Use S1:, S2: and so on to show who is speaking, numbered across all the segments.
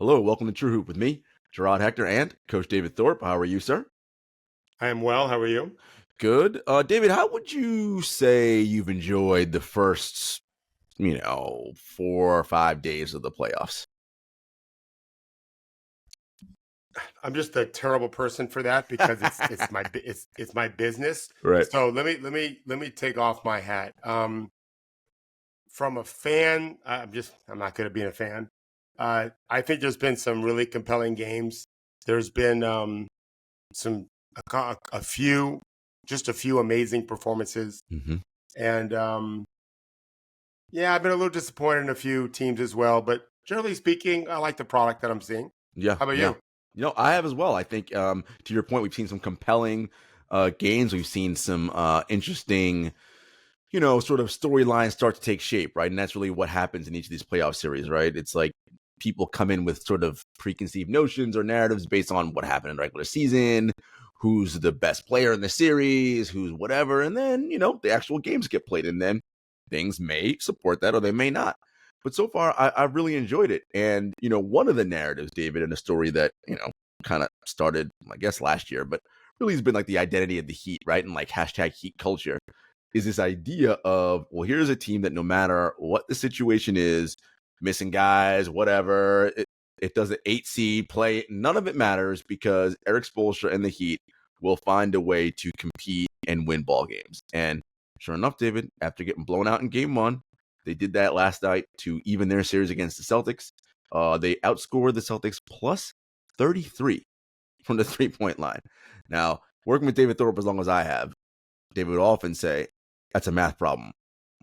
S1: Hello, welcome to True Hoop with me, Jarod, Hector, and Coach David Thorpe. How are you, sir?
S2: I am well. How are you?
S1: Good. David, how would you say you've enjoyed the first, 4 or 5 days of the playoffs?
S2: I'm just a terrible person for that because it's my business.
S1: Right.
S2: So let me take off my hat. From a fan, I'm not good at being a fan. I think there's been some really compelling games. There's been some a few just a few amazing performances,
S1: Mm-hmm.
S2: and yeah, I've been a little disappointed in a few teams as well. But generally speaking, I like the product that I'm seeing.
S1: Yeah,
S2: How about
S1: yeah.
S2: you?
S1: I have as well. I think, to your point, we've seen some compelling games. We've seen some interesting, sort of storylines start to take shape, right? And that's really what happens in each of these playoff series, right? It's like people come in with sort of preconceived notions or narratives based on what happened in the regular season, who's the best player in the series, who's whatever. And then, the actual games get played. And then things may support that or they may not. But so far, I've really enjoyed it. And, one of the narratives, David, in a story that, kind of started, I guess, last year, but really has been like the identity of the Heat, right? And like hashtag Heat culture is this idea of, well, here's a team that no matter what the situation is, missing guys, whatever, it does an 8 seed play. None of it matters because Erik Spoelstra and the Heat will find a way to compete and win ball games. And sure enough, David, after getting blown out in game one, they did that last night to even their series against the Celtics. They outscored the Celtics plus 33 from the 3-point line. Now, working with David Thorpe as long as I have, David would often say, that's a math problem.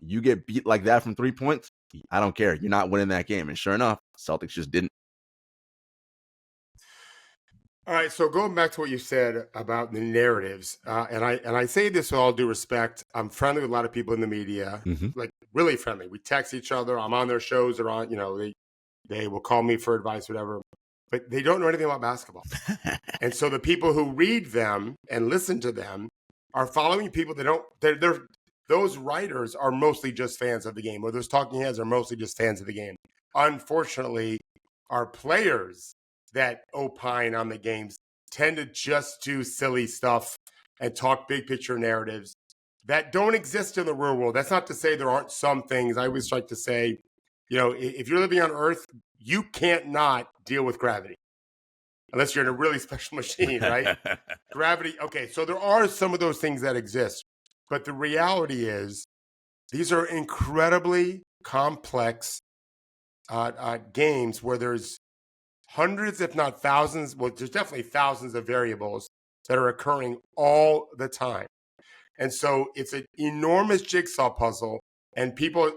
S1: You get beat like that from 3 points, I don't care. You're not winning that game. And sure enough, Celtics just didn't.
S2: All right, so going back to what you said about the narratives, and I say this with all due respect. I'm friendly with a lot of people in the media,
S1: Mm-hmm.
S2: like really friendly. We text each other. I'm on their shows. Or on, they will call me for advice, whatever. But they don't know anything about basketball, and so the people who read them and listen to them are following people that don't. They're those writers are mostly just fans of the game, or those talking heads are mostly just fans of the game. Unfortunately, our players that opine on the games tend to just do silly stuff and talk big picture narratives that don't exist in the real world. That's not to say there aren't some things. I always like to say, if you're living on Earth, you can't not deal with gravity unless you're in a really special machine, right? Gravity. Okay, so there are some of those things that exist, but the reality is these are incredibly complex games where there's hundreds, if not thousands, well, there's definitely thousands of variables that are occurring all the time. And so it's an enormous jigsaw puzzle, and people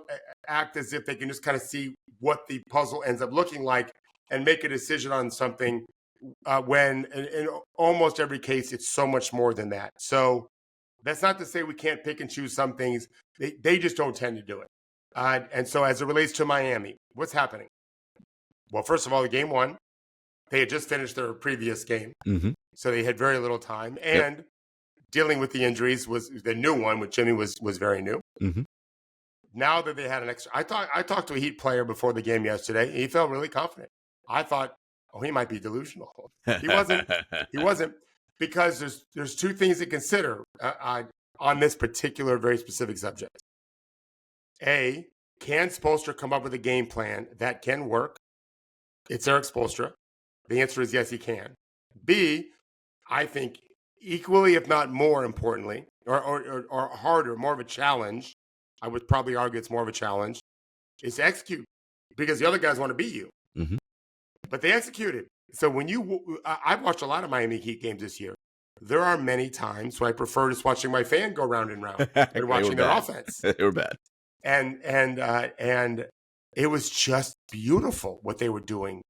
S2: act as if they can just kind of see what the puzzle ends up looking like and make a decision on something when in almost every case, it's so much more than that. So that's not to say we can't pick and choose some things. They just don't tend to do it. And so as it relates to Miami, what's happening? Well, first of all, the game one, they had just finished their previous game,
S1: Mm-hmm.
S2: so they had very little time. And dealing with the injuries was the new one with Jimmy was very new.
S1: Mm-hmm.
S2: Now that they had an extra, I talked to a Heat player before the game yesterday. He felt really confident. I thought, oh, he might be delusional. He wasn't. He wasn't, because there's two things to consider on this particular very specific subject. A, can Spoelstra come up with a game plan that can work? It's Erik Spoelstra. The answer is yes, he can. B, I think equally, if not more importantly, or harder, more of a challenge, I would probably argue it's more of a challenge, is to execute, because the other guys want to beat you.
S1: Mm-hmm.
S2: But they executed. So I've watched a lot of Miami Heat games this year. There are many times when I prefer just watching my fan go round and round and watching their offense.
S1: They were bad.
S2: And it was just beautiful what they were doing.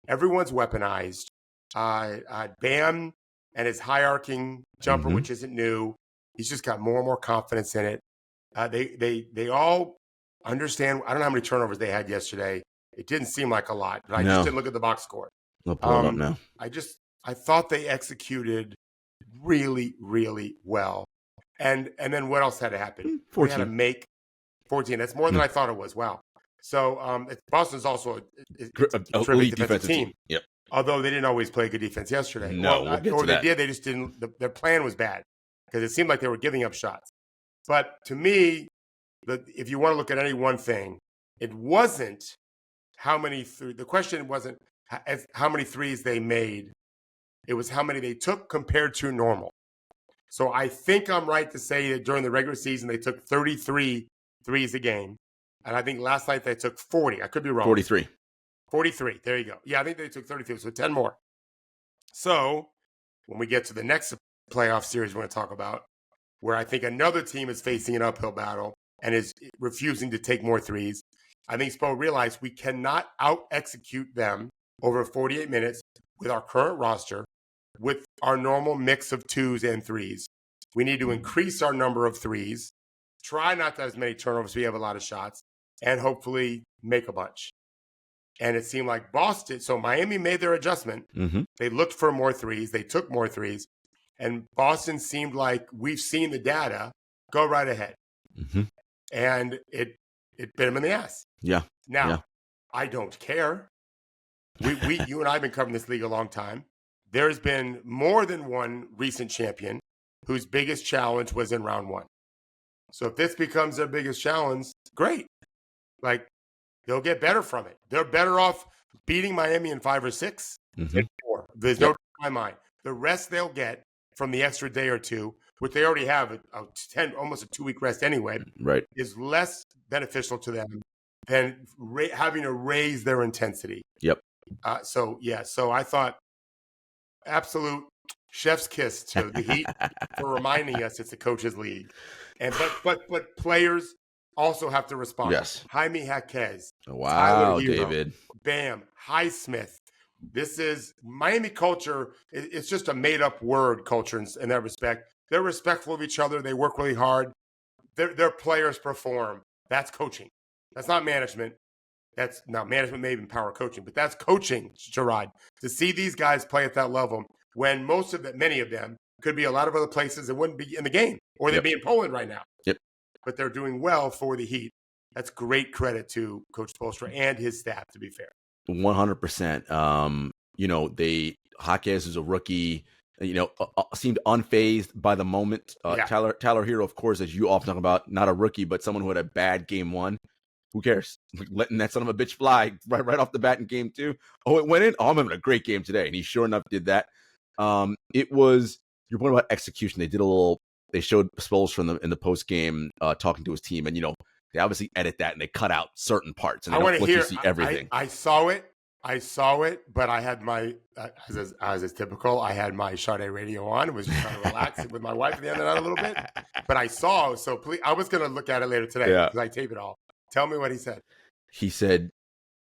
S2: Everyone's weaponized. Bam and his high-arcing jumper,
S1: Mm-hmm.
S2: which isn't new. He's just got more and more confidence in it. They all understand. I don't know how many turnovers they had yesterday. It didn't seem like a lot, but I just didn't look at the box score.
S1: I'll pull it up now.
S2: I thought they executed really, really well. And then what else had to happen?
S1: 14.
S2: We had to make 14. That's more than I thought it was. Wow. So Boston's also a terrific
S1: elite
S2: defensive team.
S1: Yep.
S2: Although they didn't always play good defense yesterday.
S1: No, we'll get to
S2: they
S1: that.
S2: did. They just didn't. Their plan was bad because it seemed like they were giving up shots. But to me, if you want to look at any one thing, it wasn't how many. The question wasn't how many threes they made. It was how many they took compared to normal. So I think I'm right to say that during the regular season they took 33 threes a game, and I think last night they took 40. I could be wrong.
S1: 43.
S2: 43. There you go. Yeah, I think they took 33, so 10 more. So when we get to the next playoff series we're going to talk about, where I think another team is facing an uphill battle and is refusing to take more threes, I think Spo realized we cannot out-execute them over 48 minutes with our current roster, with our normal mix of twos and threes. We need to increase our number of threes, try not to have as many turnovers, we have a lot of shots, and hopefully make a bunch. And it seemed like Boston, so Miami made their adjustment.
S1: Mm-hmm.
S2: They looked for more threes. They took more threes. And Boston seemed like we've seen the data. Go right ahead.
S1: Mm-hmm.
S2: And it bit them in the ass.
S1: Yeah.
S2: Now, I don't care. You and I have been covering this league a long time. There's been more than one recent champion whose biggest challenge was in round one. So if this becomes their biggest challenge, great. Like, they'll get better from it. They're better off beating Miami in 5 or 6 than 4. There's no doubt in my mind. The rest they'll get from the extra day or two, which they already have almost a 2-week rest anyway,
S1: right,
S2: is less beneficial to them than having to raise their intensity.
S1: Yep.
S2: So I thought absolute chef's kiss to the Heat for reminding us it's a coaches' league, and but players also have to respond.
S1: Yes.
S2: Jaime Jaquez.
S1: Wow, David.
S2: Bam. Highsmith. This is Miami culture. It's just a made-up word culture in that respect. They're respectful of each other. They work really hard. Their players perform. That's coaching. That's not management. Now management may empower coaching, but that's coaching, Jarod. To see these guys play at that level when many of them could be a lot of other places that wouldn't be in the game, or they'd be in Poland right now.
S1: Yep.
S2: But they're doing well for the Heat. That's great credit to Coach Spoelstra and his staff, to be fair.
S1: 100%. Jaquez is a rookie, seemed unfazed by the moment. Tyler Hero, of course, as you often talk about, not a rookie, but someone who had a bad game one. Who cares? Letting that son of a bitch fly right off the bat in game 2. Oh, it went in? Oh, I'm having a great game today. And he sure enough did that. It was your point about execution. They showed Spoelstra in the post game talking to his team, and they obviously edit that and they cut out certain parts and they don't let you see everything.
S2: I saw it, but I had my as is typical. I had my Sade radio on. It was just trying to relax with my wife at the end of that a little bit. But I saw, so please, I was going to look at it later today because I tape it all. Tell me what he said.
S1: He said,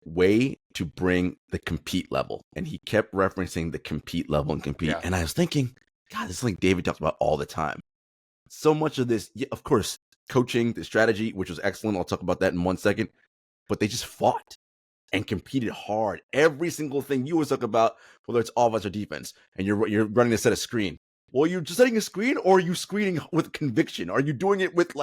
S1: way to bring the compete level. And he kept referencing the compete level and compete. Yeah. And I was thinking, God, this is like David talks about all the time. So much of this, of course, coaching, the strategy, which was excellent. I'll talk about that in 1 second. But they just fought and competed hard. Every single thing you always talk about, whether it's offense or defense, and you're running a set of screen. Well, you're just setting a screen, or are you screening with conviction? Are you doing it with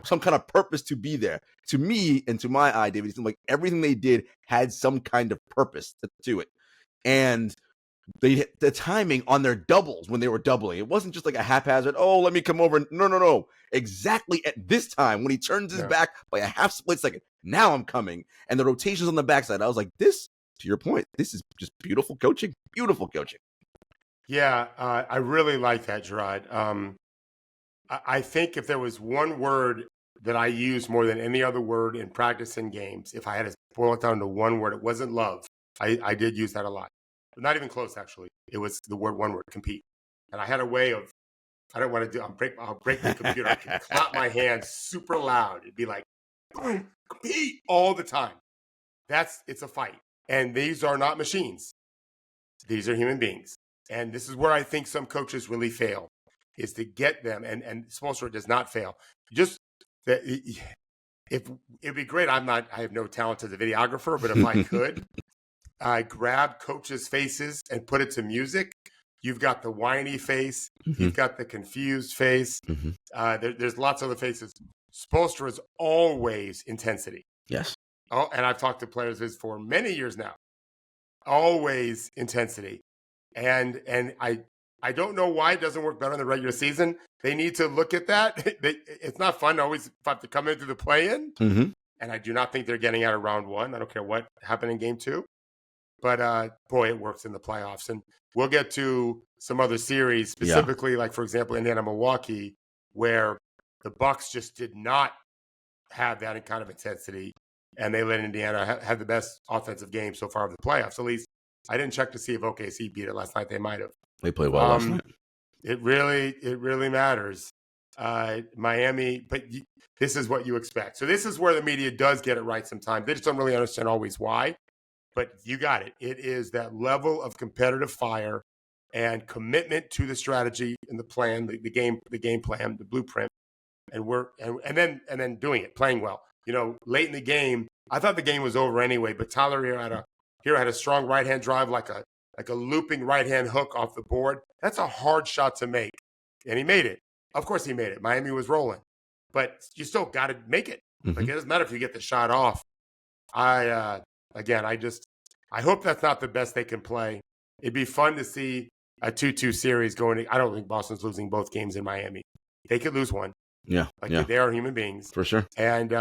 S1: some kind of purpose to be there? To me and to my eye, David, it seemed like everything they did had some kind of purpose to it. And the timing on their doubles when they were doubling, it wasn't just like a haphazard, oh, let me come over. No. Exactly at this time when he turns his back by a half split second, now I'm coming. And the rotations on the backside, I was like, this, to your point, this is just beautiful coaching. Beautiful coaching.
S2: Yeah, I really like that, Jarod. I think if there was one word that I use more than any other word in practice and games, if I had to boil it down to one word, it wasn't love. I did use that a lot. But not even close, actually. It was the one word, compete. And I had a way of, I don't want to do, I'll break the computer. I can clap my hands super loud. It'd be like, boom, compete all the time. It's a fight. And these are not machines. These are human beings. And this is where I think some coaches really fail, is to get them, and Spoelstra does not fail. Just that, if it'd be great. I have no talent as a videographer, but if I could, I grab coaches' faces and put it to music. You've got the whiny face, you've got the confused face. There's lots of other faces. Spoelstra is always intensity.
S1: Yes.
S2: Oh, and I've talked to players of his for many years now. Always intensity. And I don't know why it doesn't work better in the regular season. They need to look at that. It's not fun to always have to come in through the play-in.
S1: Mm-hmm.
S2: And I do not think they're getting out of round one. I don't care what happened in game two. But, boy, it works in the playoffs. And we'll get to some other series, specifically, like, for example, Indiana-Milwaukee, where the Bucks just did not have that kind of intensity. And they let Indiana have the best offensive game so far of the playoffs. At least I didn't check to see if OKC beat it last night. They might have.
S1: They played well last night.
S2: It really matters. Miami, but this is what you expect. So this is where the media does get it right sometimes. They just don't really understand always why. But you got it. It is that level of competitive fire and commitment to the strategy and the plan, the game plan, the blueprint, and then doing it, playing well. You know, late in the game, I thought the game was over anyway. But Tyler Hero had a strong right hand drive, like a looping right hand hook off the board. That's a hard shot to make, and he made it. Of course, he made it. Miami was rolling, but you still got to make it.
S1: Mm-hmm.
S2: Like, it doesn't matter if you get the shot off. I hope that's not the best they can play. It'd be fun to see a 2-2 series going. I don't think Boston's losing both games in Miami. They could lose one.
S1: Yeah.
S2: They are human beings.
S1: For sure.
S2: And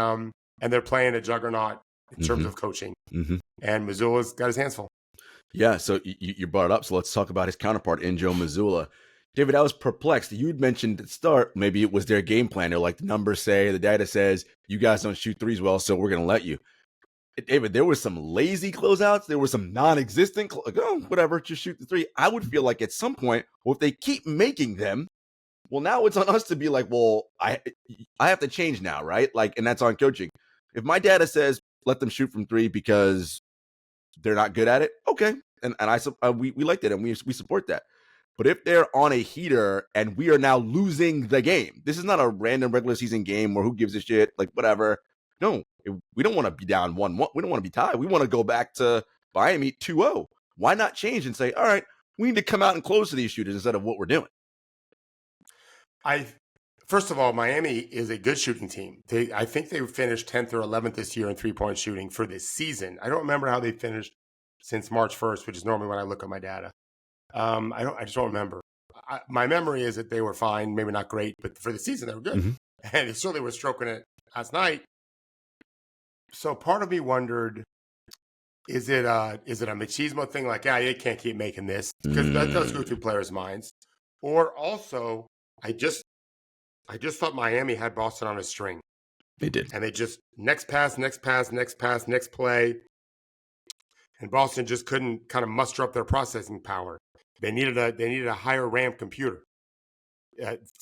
S2: they're playing a juggernaut in terms of coaching.
S1: Mm-hmm.
S2: And Missoula's got his hands full.
S1: Yeah, so you brought it up, so let's talk about his counterpart in Joe Mazzulla. David, I was perplexed. You'd mentioned at the start, maybe it was their game plan. They're like, the numbers say, the data says, you guys don't shoot threes well, so we're going to let you. David, there was some lazy closeouts. There were some non-existent, whatever, just shoot the three. I would feel like at some point, well, if they keep making them, well, now it's on us to be like, well, I have to change now, right? Like, and that's on coaching. If my data says, let them shoot from three because they're not good at it, okay. And we like that and we support that. But if they're on a heater and we are now losing the game, this is not a random regular season game where who gives a shit, like whatever. No, we don't want to be down 1-1. We don't want to be tied. We want to go back to Miami 2-0. Why not change and say, all right, we need to come out and close to these shooters instead of what we're doing?
S2: First of all, Miami is a good shooting team. I think they finished 10th or 11th this year in three-point shooting for this season. I don't remember how they finished since March 1st, which is normally when I look at my data. I just don't remember. My memory is that they were fine, maybe not great, but for the season they were good. Mm-hmm. And they certainly were stroking it last night. So part of me wondered, is it a machismo thing? Like, you can't keep making this, because that does go through players' minds. Or also, I just thought Miami had Boston on a string.
S1: They did.
S2: And they just next pass, next play. And Boston just couldn't kind of muster up their processing power. They needed a higher RAM computer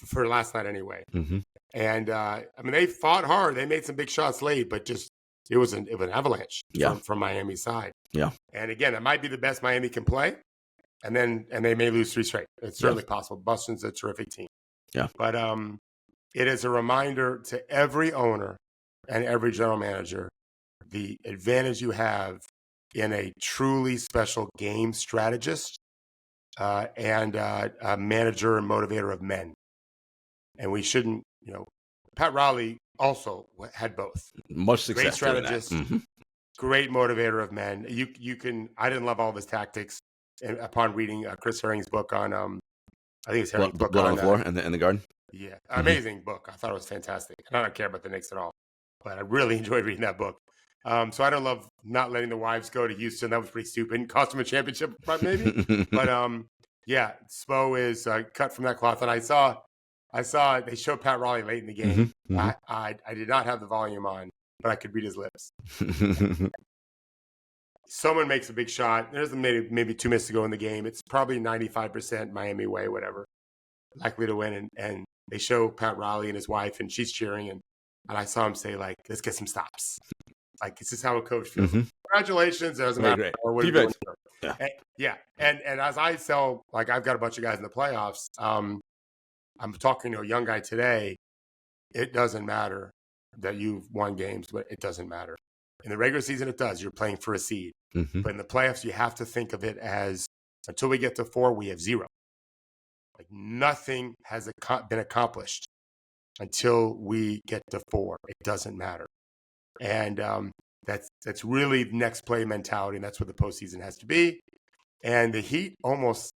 S2: for last night anyway. Mm-hmm. And they fought hard. They made some big shots late, but just it was an avalanche from Miami's side. Yeah. And again, it might be the best Miami can play, and they may lose 3 straight. It's certainly possible. Boston's a terrific team. Yeah. But it is a reminder to every owner and every general manager the advantage you have in a truly special game strategist and a manager and motivator of men. And we shouldn't, Pat Riley also had both. Much success. Great strategist, great motivator of men. You can. I didn't love all of his tactics upon reading Chris Herring's book on. I think it's Herring's book
S1: on the Floor and the Garden.
S2: Yeah, amazing book. I thought it was fantastic. And I don't care about the Knicks at all, but I really enjoyed reading that book. So I don't love not letting the wives go to Houston. That was pretty stupid. Cost them a championship, maybe. But Spo is cut from that cloth. And I saw they showed Pat Riley late in the game. I did not have the volume on, but I could read his lips. Someone makes a big shot. There's maybe 2 minutes to go in the game. It's probably 95% Miami way, whatever, likely to win. And they show Pat Riley and his wife, and she's cheering. And I saw him say, like, let's get some stops. Like, this is how a coach feels. Congratulations. It doesn't matter. What yeah. And as I sell, like, I've got a bunch of guys in the playoffs. I'm talking to a young guy today. It doesn't matter that you've won games, but it doesn't matter. In the regular season, it does. You're playing for a seed. But in the playoffs, you have to think of it as, until we get to 4, we have 0. Like, nothing has been accomplished until we get to 4. It doesn't matter. And That's really next play mentality, and that's what the postseason has to be. And the Heat almost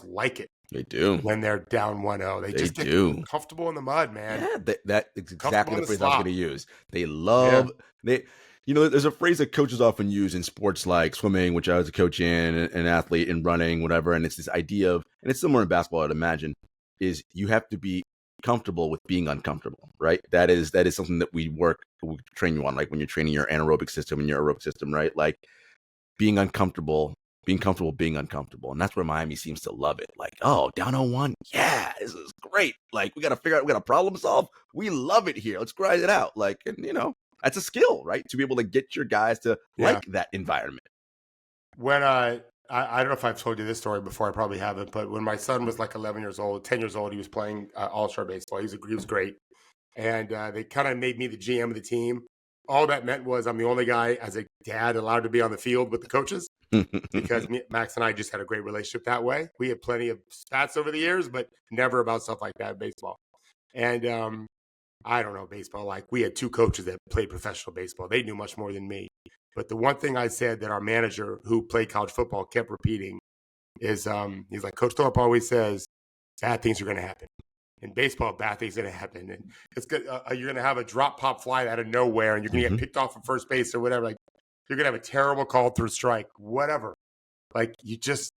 S2: like it.
S1: They do.
S2: When they're down 1-0. They just get comfortable in the mud, man.
S1: Yeah, that is exactly the phrase I was going to use. They love there's a phrase that coaches often use in sports like swimming, which I was a coach in, an athlete in running, whatever. And it's this idea of, and it's similar in basketball, I'd imagine, is you have to be comfortable with being uncomfortable, right? That is something that we train you on, like when you're training your anaerobic system and your aerobic system, right? Like being uncomfortable, being uncomfortable. And that's where Miami seems to love it. Like, oh, down 0-1. Yeah, this is great. Like, we got to figure out, we got to problem solve. We love it here. Let's grind it out. Like, and that's a skill, right? To be able to get your guys to like that environment.
S2: When I don't know if I've told you this story before, I probably haven't, but when my son was like 10 years old, he was playing all-star baseball. He was great. And they kind of made me the GM of the team. All that meant was I'm the only guy as a dad allowed to be on the field with the coaches because Max and I just had a great relationship that way. We had plenty of spats over the years, but never about stuff like that in baseball. And I don't know baseball. Like we had 2 coaches that played professional baseball. They knew much more than me. But the one thing I said that our manager who played college football kept repeating is he's like, Coach Thorpe always says, bad things are going to happen. In baseball, bad things are going to happen. And it's good. You're going to have a drop pop fly out of nowhere and you're going to get picked off from first base or whatever. Like you're going to have a terrible call through strike, whatever. Like you just,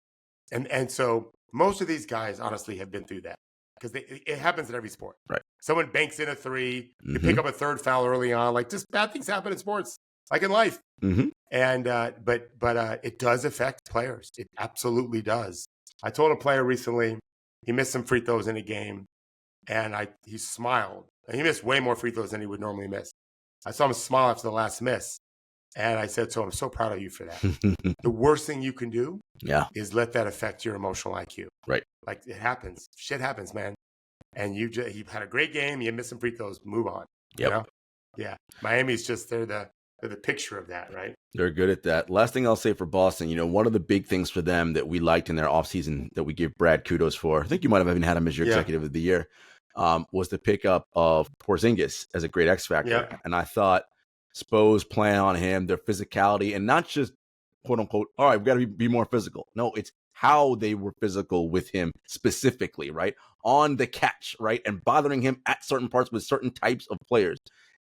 S2: and so most of these guys honestly have been through that because it happens in every sport.
S1: Right.
S2: Someone banks in a 3, you pick up a 3rd foul early on. Like just bad things happen in sports, like in life. And, but it does affect players. It absolutely does. I told a player recently, he missed some free throws in a game. And he smiled. And he missed way more free throws than he would normally miss. I saw him smile after the last miss. And I said to him, I'm so proud of you for that. The worst thing you can do is let that affect your emotional IQ.
S1: Right.
S2: Like it happens. Shit happens, man. And you had a great game. You missed some free throws. Move on.
S1: Yep.
S2: You know? Yeah. Miami's just, they're the picture of that, right?
S1: They're good at that. Last thing I'll say for Boston, one of the big things for them that we liked in their offseason that we give Brad kudos for, I think you might have even had him as your executive of the year, was the pickup of Porzingis as a great X factor.
S2: Yeah.
S1: And I thought Spo's playing on him, their physicality, and not just quote unquote, all right, we've got to be more physical. No, it's how they were physical with him specifically, right? On the catch, right? And bothering him at certain parts with certain types of players.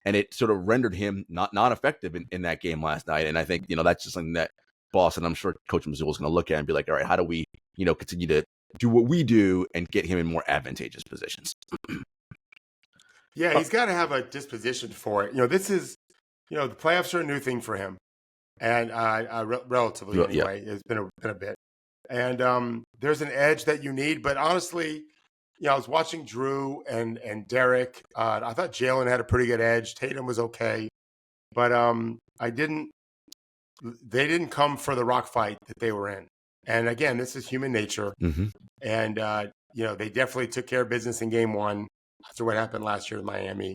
S1: And it sort of rendered him not effective in that game last night. And I think, that's just something that Boston, I'm sure Coach Mazzulla is going to look at and be like, all right, how do we, continue to do what we do and get him in more advantageous positions?
S2: Yeah, he's got to have a disposition for it. This is, the playoffs are a new thing for him. And relatively anyway, it's been a bit. And there's an edge that you need. But honestly, I was watching Drew and Derek. I thought Jalen had a pretty good edge. Tatum was okay. But they didn't come for the rock fight that they were in. And again, this is human nature. And, they definitely took care of business in game 1 after what happened last year with Miami.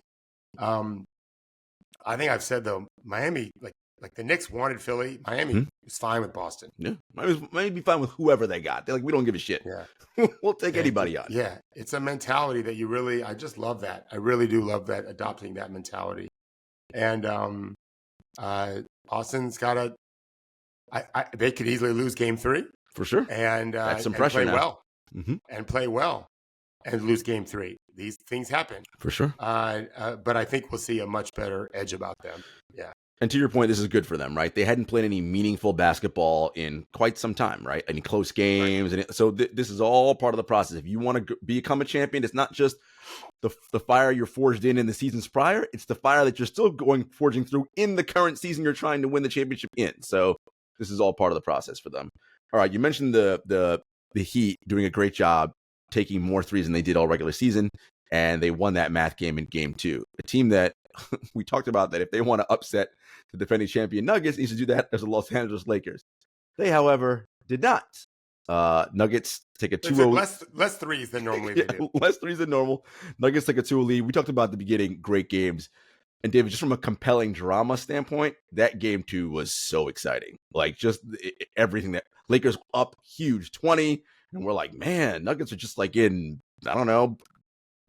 S2: I think I've said, though, Miami, like the Knicks wanted Philly. Miami is fine with Boston.
S1: Yeah, Miami be fine with whoever they got. They're like, we don't give a shit.
S2: Yeah,
S1: we'll take anybody on.
S2: Yeah, it's a mentality that I just love that. I really do love that, adopting that mentality. And Boston's got they could easily lose game 3
S1: for sure,
S2: and
S1: that's some pressure
S2: play
S1: now.
S2: Well, and play well, and lose game 3. These things happen
S1: for sure.
S2: But I think we'll see a much better edge about them. Yeah.
S1: And to your point, this is good for them, right? They hadn't played any meaningful basketball in quite some time, right? Any close games. Right. And so this is all part of the process. If you want to become a champion, it's not just the fire you're forged in the seasons prior. It's the fire that you're still forging through in the current season you're trying to win the championship in. So this is all part of the process for them. All right, you mentioned the Heat doing a great job taking more threes than they did all regular season, and they won that math game in game 2. A team that we talked about that if they want to upset the defending champion Nuggets, needs to do that as the Los Angeles Lakers. They, however, did not. Nuggets take a 2-0
S2: less threes than normally they do.
S1: Less threes than normal. Nuggets take a 2-0 lead. We talked about at the beginning, great games. And David, just from a compelling drama standpoint, that game 2 was so exciting. Like just everything that Lakers up huge 20. And we're like, man, Nuggets are just like in, I don't know,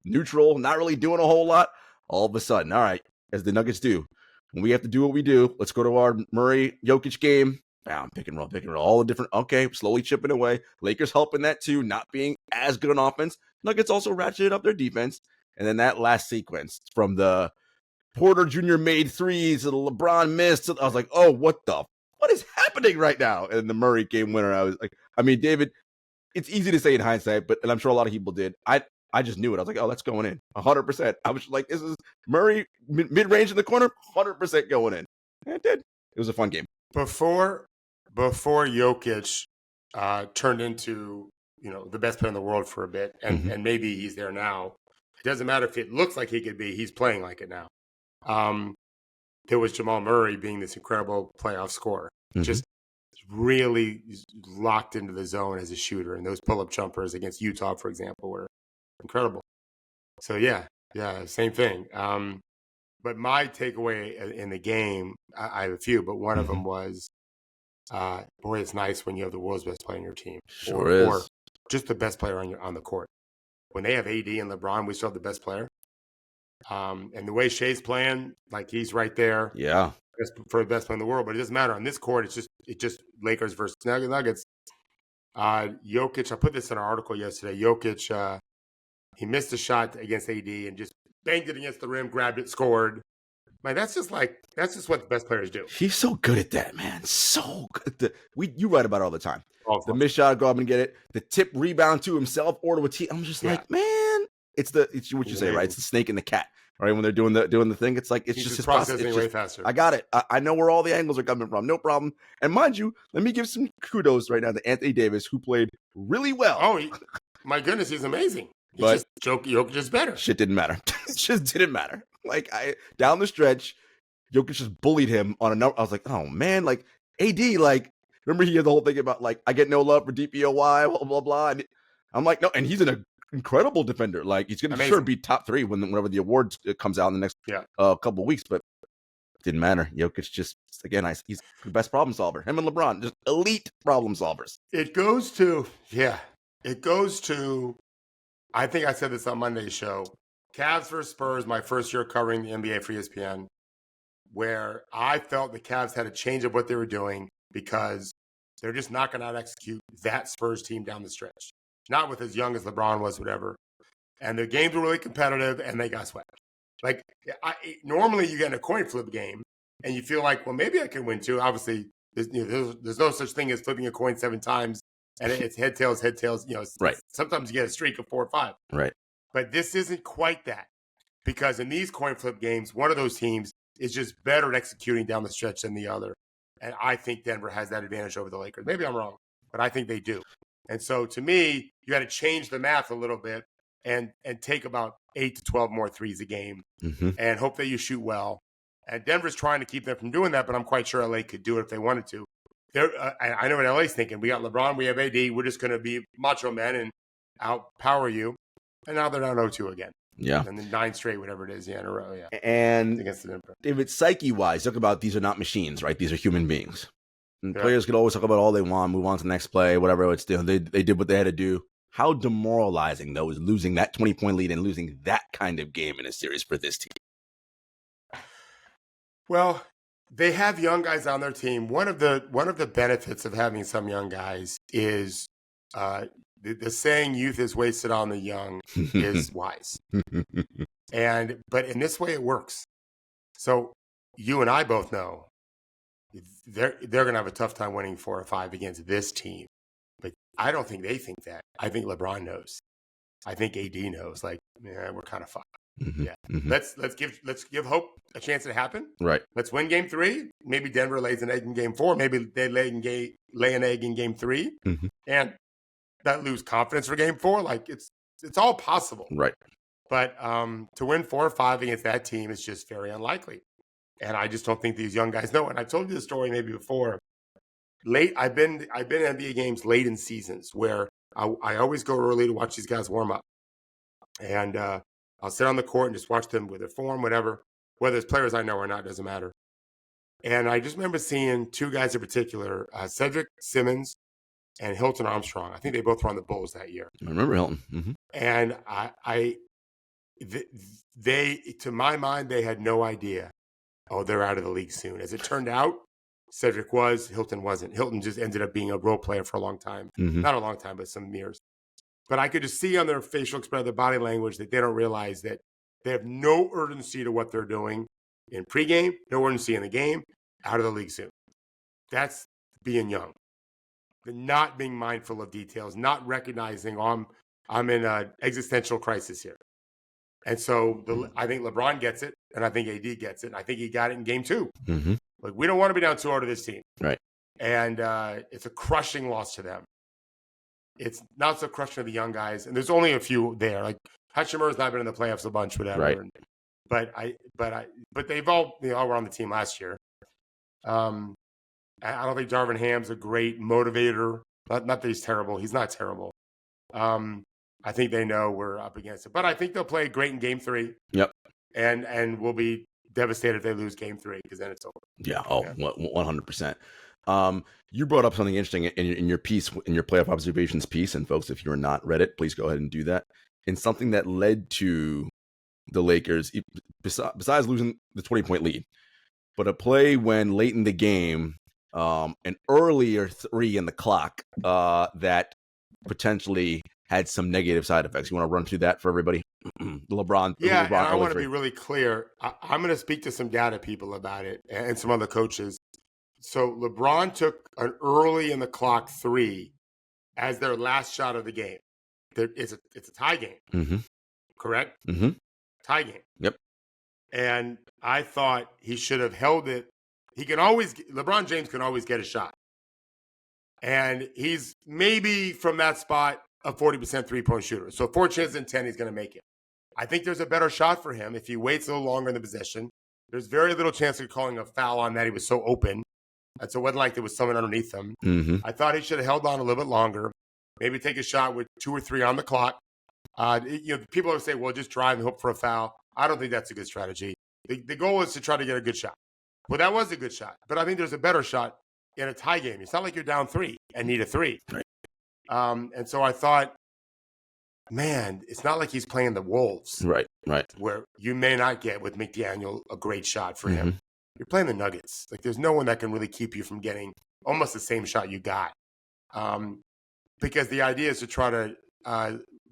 S1: neutral, not really doing a whole lot. All of a sudden, all right, as the Nuggets do, when we have to do what we do, let's go to our Murray Jokic game. Bam, pick and roll, all the different. Okay, slowly chipping away. Lakers helping that too, not being as good on offense. Nuggets also ratcheted up their defense, and then that last sequence from the Porter Jr. made threes, and LeBron missed. I was like, oh, what is happening right now? And the Murray game winner, I was like, I mean, David, it's easy to say in hindsight, but and I'm sure a lot of people did. I just knew it. I was like, oh, that's going in 100%. I was like, this is Murray mid-range in the corner, 100% going in. And it did. It was a fun game.
S2: Before Jokic turned into, the best player in the world for a bit, and maybe he's there now. It doesn't matter if it looks like he could be. He's playing like it now. There was Jamal Murray being this incredible playoff scorer. Just really locked into the zone as a shooter. And those pull-up jumpers against Utah, for example, were incredible. So, yeah, same thing. But my takeaway in the game, I have a few, but one of them was, boy, it's nice when you have the world's best player on your team.
S1: Sure is.
S2: Or just the best player on the court. When they have AD and LeBron, we still have the best player. And the way Shea's playing, like he's right there.
S1: Yeah.
S2: For the best player in the world. But it doesn't matter. On this court, it's just Lakers versus Nuggets. Jokic, I put this in an article yesterday. Jokic, he missed a shot against AD and just banged it against the rim, grabbed it, scored. Man, that's just what the best players do.
S1: He's so good at that, man. So good. You write about it all the time.
S2: Awesome.
S1: The missed shot, go up and get it. The tip rebound to himself or to a team. I'm just like, man, it's what you say, right? It's the snake and the cat, right? When they're doing the thing, it's like he's just his
S2: processing way faster.
S1: I got it. I know where all the angles are coming from. No problem. And mind you, let me give some kudos right now to Anthony Davis, who played really well.
S2: Oh, my goodness, he's amazing. But Jokic is better.
S1: Shit didn't matter. It just didn't matter. Like down the stretch, Jokic just bullied him on a number. I was like, oh man, like AD, like remember he had the whole thing about like I get no love for DPOY, blah blah blah. And I'm like, no, and he's an incredible defender. Like he's gonna sure be top 3 whenever the award comes out in the next couple of weeks. But it didn't matter. Jokic just again, he's the best problem solver. Him and LeBron, just elite problem solvers.
S2: It goes to I think I said this on Monday's show. Cavs versus Spurs, my first year covering the NBA for ESPN, where I felt the Cavs had to change up what they were doing because they're just not going to execute that Spurs team down the stretch. Not with as young as LeBron was, whatever. And the games were really competitive, and they got swept. Like, normally you get in a coin flip game, and you feel like, well, maybe I can win too. Obviously, there's no such thing as flipping a coin 7 times, and it's head, tails.
S1: Right.
S2: Sometimes you get a streak of 4 or 5.
S1: Right.
S2: But this isn't quite that. Because in these coin flip games, one of those teams is just better at executing down the stretch than the other. And I think Denver has that advantage over the Lakers. Maybe I'm wrong, but I think they do. And so to me, you got to change the math a little bit and take about 8 to 12 more threes a game and hope that you shoot well. And Denver's trying to keep them from doing that, but I'm quite sure LA could do it if they wanted to. I know what LA's thinking. We got LeBron, we have AD. We're just going to be macho men and outpower you. And now they're down 0-2 again.
S1: Yeah.
S2: And then 9 straight, whatever it is, in a row. Yeah.
S1: And
S2: against the Denver.
S1: David, psyche-wise, talk about these are not machines, right? These are human beings. And players could always talk about all they want, move on to the next play, whatever it's doing. They did what they had to do. How demoralizing, though, is losing that 20-point lead and losing that kind of game in a series for this team?
S2: Well, they have young guys on their team. One of the benefits of having some young guys is the saying "youth is wasted on the young" is wise. But in this way, it works. So you and I both know they're going to have a tough time winning 4 or 5 against this team. But I don't think they think that. I think LeBron knows. I think AD knows. Like, yeah, we're kind of fine. Yeah. Let's give Hope a chance to happen.
S1: Right.
S2: Let's win game 3. Maybe Denver lays an egg in game 4. Maybe they lay an egg in game 3. And that lose confidence for game 4. Like it's all possible.
S1: Right.
S2: But to win 4 or 5 against that team is just very unlikely. And I just don't think these young guys know. And I've told you the story maybe before. I've been in NBA games late in seasons where I always go early to watch these guys warm up. And I'll sit on the court and just watch them with their form, whatever. Whether it's players I know or not, doesn't matter. And I just remember seeing 2 guys in particular, Cedric Simmons and Hilton Armstrong. I think they both were on the Bulls that year.
S1: I remember Hilton.
S2: And they, to my mind, they had no idea oh, they're out of the league soon. As it turned out, Cedric was, Hilton wasn't. Hilton just ended up being a role player for a long time.
S1: Mm-hmm.
S2: Not a long time, but some years. But I could just see on their facial expression, their body language, that they don't realize that they have no urgency to what they're doing in pregame, no urgency in the game, out of the league soon. That's being young. Not being mindful of details, not recognizing I'm in an existential crisis here. And so I think LeBron gets it, and I think AD gets it. And I think he got it in game 2.
S1: Mm-hmm.
S2: Like, we don't want to be down 2-0 to this team.
S1: Right.
S2: And it's a crushing loss to them. It's not so crushing to the young guys. And there's only a few there. Like, Hachimura's not been in the playoffs a bunch, whatever.
S1: Right.
S2: But they've all were on the team last year. I don't think Darvin Ham's a great motivator. Not that he's terrible. He's not terrible. I think they know we're up against it. But I think they'll play great in game 3.
S1: Yep.
S2: And we'll be devastated if they lose game 3, because then it's over.
S1: Yeah. Oh, 100%. You brought up something interesting in your piece, in your playoff observations piece. And folks, if you're not read it, please go ahead and do that. And something that led to the Lakers, besides losing the 20-point lead, but a play when late in the game, an earlier 3 in the clock that potentially had some negative side effects. You want to run through that for everybody? LeBron.
S2: Yeah,
S1: LeBron,
S2: and I want to
S1: 3.
S2: be really clear. I'm going to speak to some data people about it and some other coaches. So LeBron took an early in the clock 3 as their last shot of the game. It's a tie game,
S1: Mm-hmm.
S2: correct?
S1: Mm-hmm.
S2: Tie game.
S1: Yep.
S2: And I thought he should have held it. LeBron James can always get a shot. And he's maybe from that spot a 40% three-point shooter. So 4 chances in 10, he's going to make it. I think there's a better shot for him if he waits a little longer in the possession. There's very little chance of calling a foul on that. He was so open. And so it wasn't like there was someone underneath him.
S1: Mm-hmm.
S2: I thought he should have held on a little bit longer. Maybe take a shot with 2 or 3 on the clock. People are saying, well, just drive and hope for a foul. I don't think that's a good strategy. The goal is to try to get a good shot. Well, that was a good shot. But I think there's a better shot in a tie game. It's not like you're down 3 and need a 3.
S1: Right.
S2: And so I thought, man, it's not like he's playing the Wolves.
S1: Right.
S2: Where you may not get with McDaniel a great shot for him. You're playing the Nuggets. Like, there's no one that can really keep you from getting almost the same shot you got. Because the idea is to try to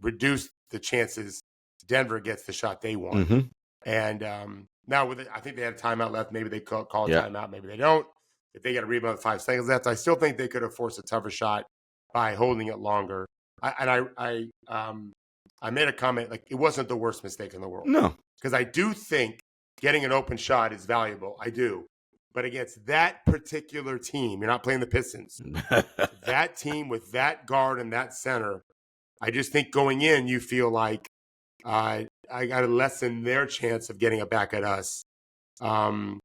S2: reduce the chances Denver gets the shot they want.
S1: Mm-hmm.
S2: And now I think they had a timeout left. Maybe they call a timeout. Maybe they don't. If they get a rebound with 5 seconds left, I still think they could have forced a tougher shot by holding it longer. I made a comment, like, it wasn't the worst mistake in the world.
S1: No.
S2: Because I do think getting an open shot is valuable. I do. But against that particular team, you're not playing the Pistons. That team with that guard and that center, I just think going in, you feel like I got to lessen their chance of getting it back at us. And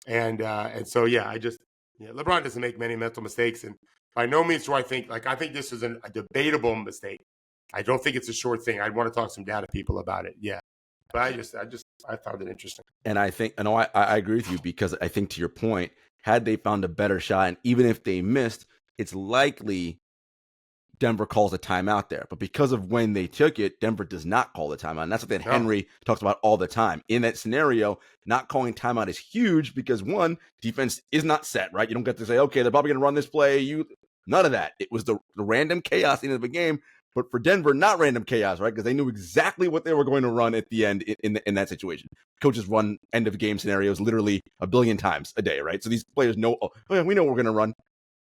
S2: so, LeBron doesn't make many mental mistakes. And by no means do I think this is a debatable mistake. I don't think it's a short thing. I'd want to talk to some data people about it. Yeah. But I found it interesting.
S1: And I think, I agree with you, because I think, to your point, had they found a better shot, and even if they missed, it's likely Denver calls a timeout there. But because of when they took it, Denver does not call the timeout. And that's what Henry talks about all the time. In that scenario, not calling timeout is huge because, one, defense is not set, right? You don't get to say, okay, they're probably going to run this play. None of that. It was the random chaos at the end of the game. But for Denver, not random chaos, right? Because they knew exactly what they were going to run at the end in that situation. Coaches run end of game scenarios literally a billion times a day, right? So these players know, we know what we're going to run.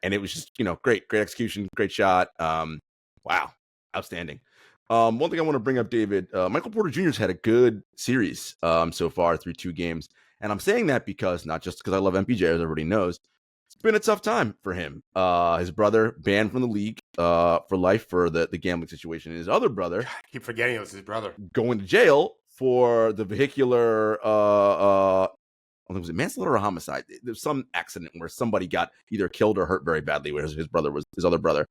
S1: And it was just, great execution, great shot. Wow, outstanding. One thing I want to bring up, David, Michael Porter Jr.'s had a good series so far through 2 games. And I'm saying that because, not just because I love MPJ, as everybody knows, it's been a tough time for him. His brother banned from the league for life for the gambling situation. And his other brother,
S2: I keep forgetting it was his brother,
S1: going to jail for the vehicular, was it manslaughter or homicide? There's some accident where somebody got either killed or hurt very badly, whereas his other brother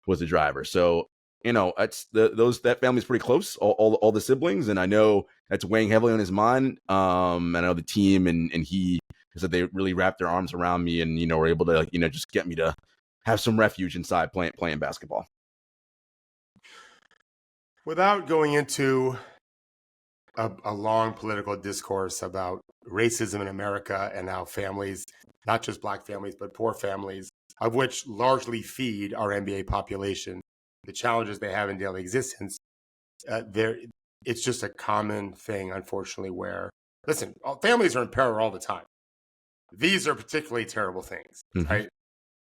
S1: was the driver. So, it's that family's pretty close, all the siblings, and I know that's weighing heavily on his mind. I know the team and he said they really wrapped their arms around me and, were able to, just get me to have some refuge inside playing basketball.
S2: Without going into a long political discourse about racism in America and how families, not just black families, but poor families, of which largely feed our NBA population, the challenges they have in daily existence, it's just a common thing, unfortunately, where, listen, families are in peril all the time. These are particularly terrible things, right?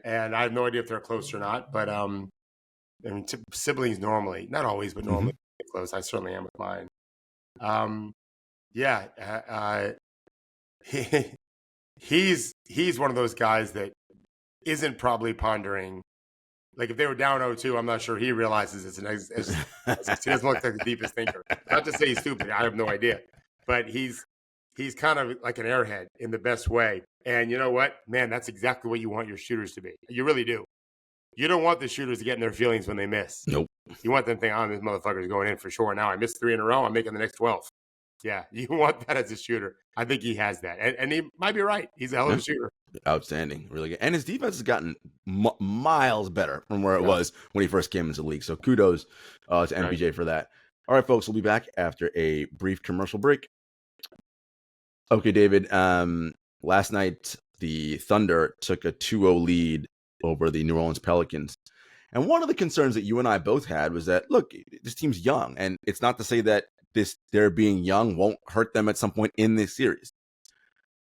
S2: And I have no idea if they're close or not, but I mean, siblings normally, not always, but normally close. I certainly am with mine. He's one of those guys that isn't probably pondering. Like if they were down 0-2, I'm not sure he realizes it's he doesn't look like the deepest thinker. Not to say he's stupid, I have no idea, but he's kind of like an airhead in the best way. And you know what, man, that's exactly what you want your shooters to be. You really do. You don't want the shooters to get in their feelings when they miss.
S1: Nope.
S2: You want them to think, oh, this motherfucker's going in for sure. Now I missed 3 in a row. I'm making the next 12. Yeah, you want that as a shooter. I think he has that. And he might be right. He's a hell of a shooter.
S1: Outstanding. Really good. And his defense has gotten miles better from where it was when he first came into the league. So kudos to MPJ for that. All right, folks, we'll be back after a brief commercial break. Okay, David. Last night, the Thunder took a 2-0 lead over the New Orleans Pelicans. And one of the concerns that you and I both had was that, look, this team's young. And it's not to say that their being young won't hurt them at some point in this series.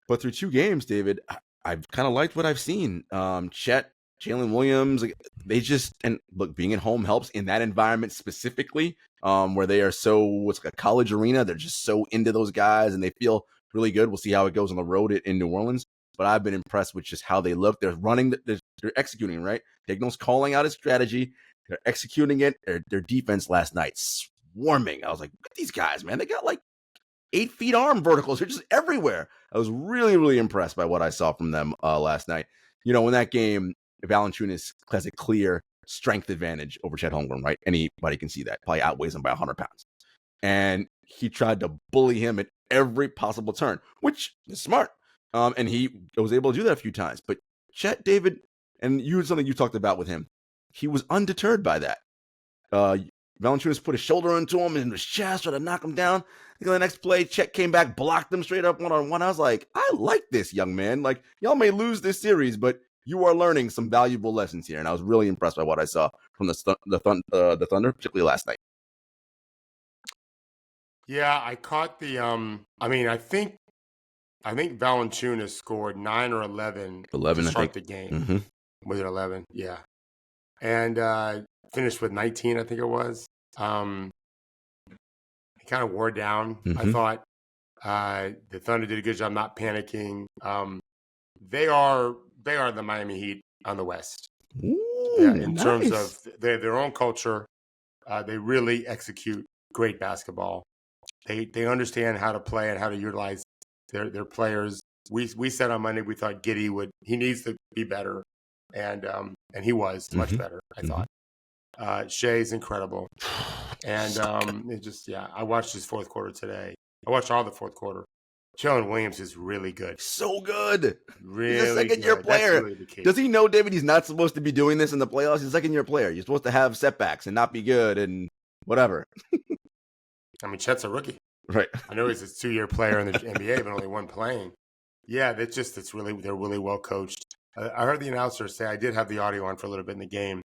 S1: But through 2 games, David, I've kind of liked what I've seen. Chet, Jalen Williams, they just, and look, being at home helps in that environment specifically, where they are so, it's like a college arena. They're just so into those guys and they feel really good. We'll see how it goes on the road in New Orleans. But I've been impressed with just how they look. They're running, they're executing, right? Digno's calling out his strategy. They're executing it. Their defense last night, swarming. I was like, look at these guys, man. They got like 8 feet arm verticals. They're just everywhere. I was really, really impressed by what I saw from them last night. You know, in that game, Valanciunas has a clear strength advantage over Chet Holmgren, right? Anybody can see that. Probably outweighs him by 100 pounds. And he tried to bully him at every possible turn, which is smart. And he was able to do that a few times. But Chet, David, and something you talked about with him, he was undeterred by that. Valanciunas put his shoulder into him and his chest, tried to knock him down. The next play, Chet came back, blocked him straight up one-on-one. I was like, I like this young man. Like, y'all may lose this series, but you are learning some valuable lessons here. And I was really impressed by what I saw from the Thunder, particularly last night.
S2: Yeah, I caught the. I think Valanciunas scored 9 or 11 to start the game. Was it 11? Yeah, and finished with 19. I think it was. He kind of wore down. I thought the Thunder did a good job not panicking. They are the Miami Heat on the West.
S1: Ooh,
S2: in terms of their own culture. They really execute great basketball. They understand how to play and how to utilize their players. We said on Monday we thought Giddey he needs to be better, and he was much better. I thought Shea's incredible, and I watched his fourth quarter today. I watched all the fourth quarter. Jalen Williams is really good.
S1: So good.
S2: Really
S1: he's a second-year player. Really Does he know, David, he's not supposed to be doing this in the playoffs? He's a second-year player. You're supposed to have setbacks and not be good and whatever.
S2: I mean, Chet's a rookie.
S1: Right.
S2: I know he's a 2-year player in the NBA, but only one playing. Yeah, they're really well coached. I heard the announcer say, I did have the audio on for a little bit in the game,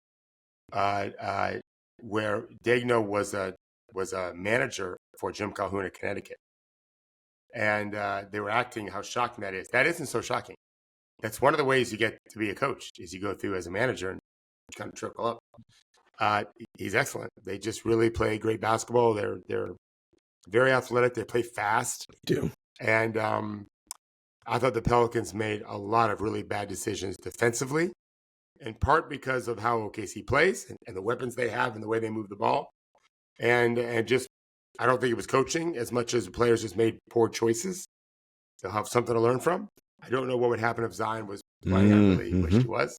S2: where Digno was a manager for Jim Calhoun in Connecticut. And they were acting how shocking that is. That isn't so shocking. That's one of the ways you get to be a coach, is you go through as a manager and kind of trickle up. He's excellent. They just really play great basketball. They're very athletic. They play fast.
S1: They do.
S2: And I thought the Pelicans made a lot of really bad decisions defensively, in part because of how OKC plays and the weapons they have and the way they move the ball. And just, I don't think it was coaching as much as the players just made poor choices. They'll have something to learn from. I don't know what would happen if Zion was playing. I really wish he was,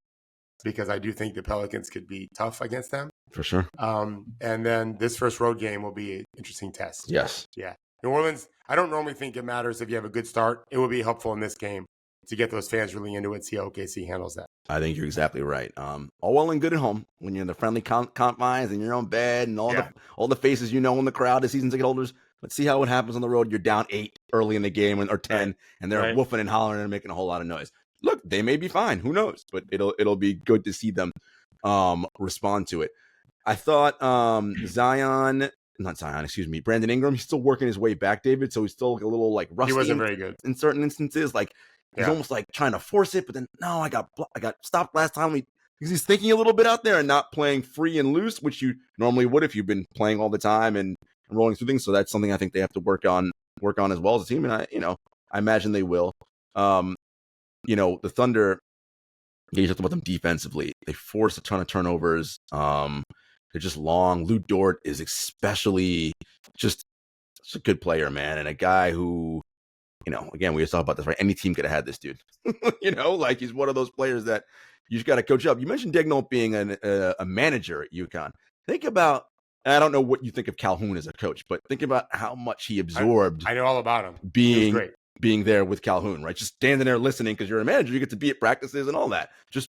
S2: because I do think the Pelicans could be tough against them.
S1: For sure.
S2: And then this first road game will be an interesting test.
S1: Yes.
S2: Yeah. New Orleans, I don't normally think it matters if you have a good start. It will be helpful in this game to get those fans really into it, see how OKC handles that.
S1: I think you're exactly right. All well and good at home when you're in the friendly confines in your own bed and all the faces in the crowd, the season ticket holders. Let's see how it happens on the road. You're down 8 early in the game or 10, and they're
S2: Right.
S1: woofing and hollering and making a whole lot of noise. Look, they may be fine. Who knows? But it'll be good to see them respond to it. I thought Brandon Ingram, he's still working his way back, David. So he's still a little like rusty.
S2: He wasn't very good
S1: in certain instances. Like he's almost like trying to force it, but then no, I got stopped last time. Because he's thinking a little bit out there and not playing free and loose, which you normally would if you've been playing all the time and rolling through things. So that's something I think they have to work on as well as a team. And I imagine they will. The Thunder, you talked about them defensively. They force a ton of turnovers. They're just long. Lou Dort is especially just such a good player, man. And a guy who, again, we just talked about this, right? Any team could have had this dude. Like he's one of those players that you just got to coach up. You mentioned Daigneault being a manager at UConn. Think about, and I don't know what you think of Calhoun as a coach, but think about how much he absorbed.
S2: I know all about him.
S1: Being there with Calhoun, right? Just standing there listening because you're a manager. You get to be at practices and all that. Just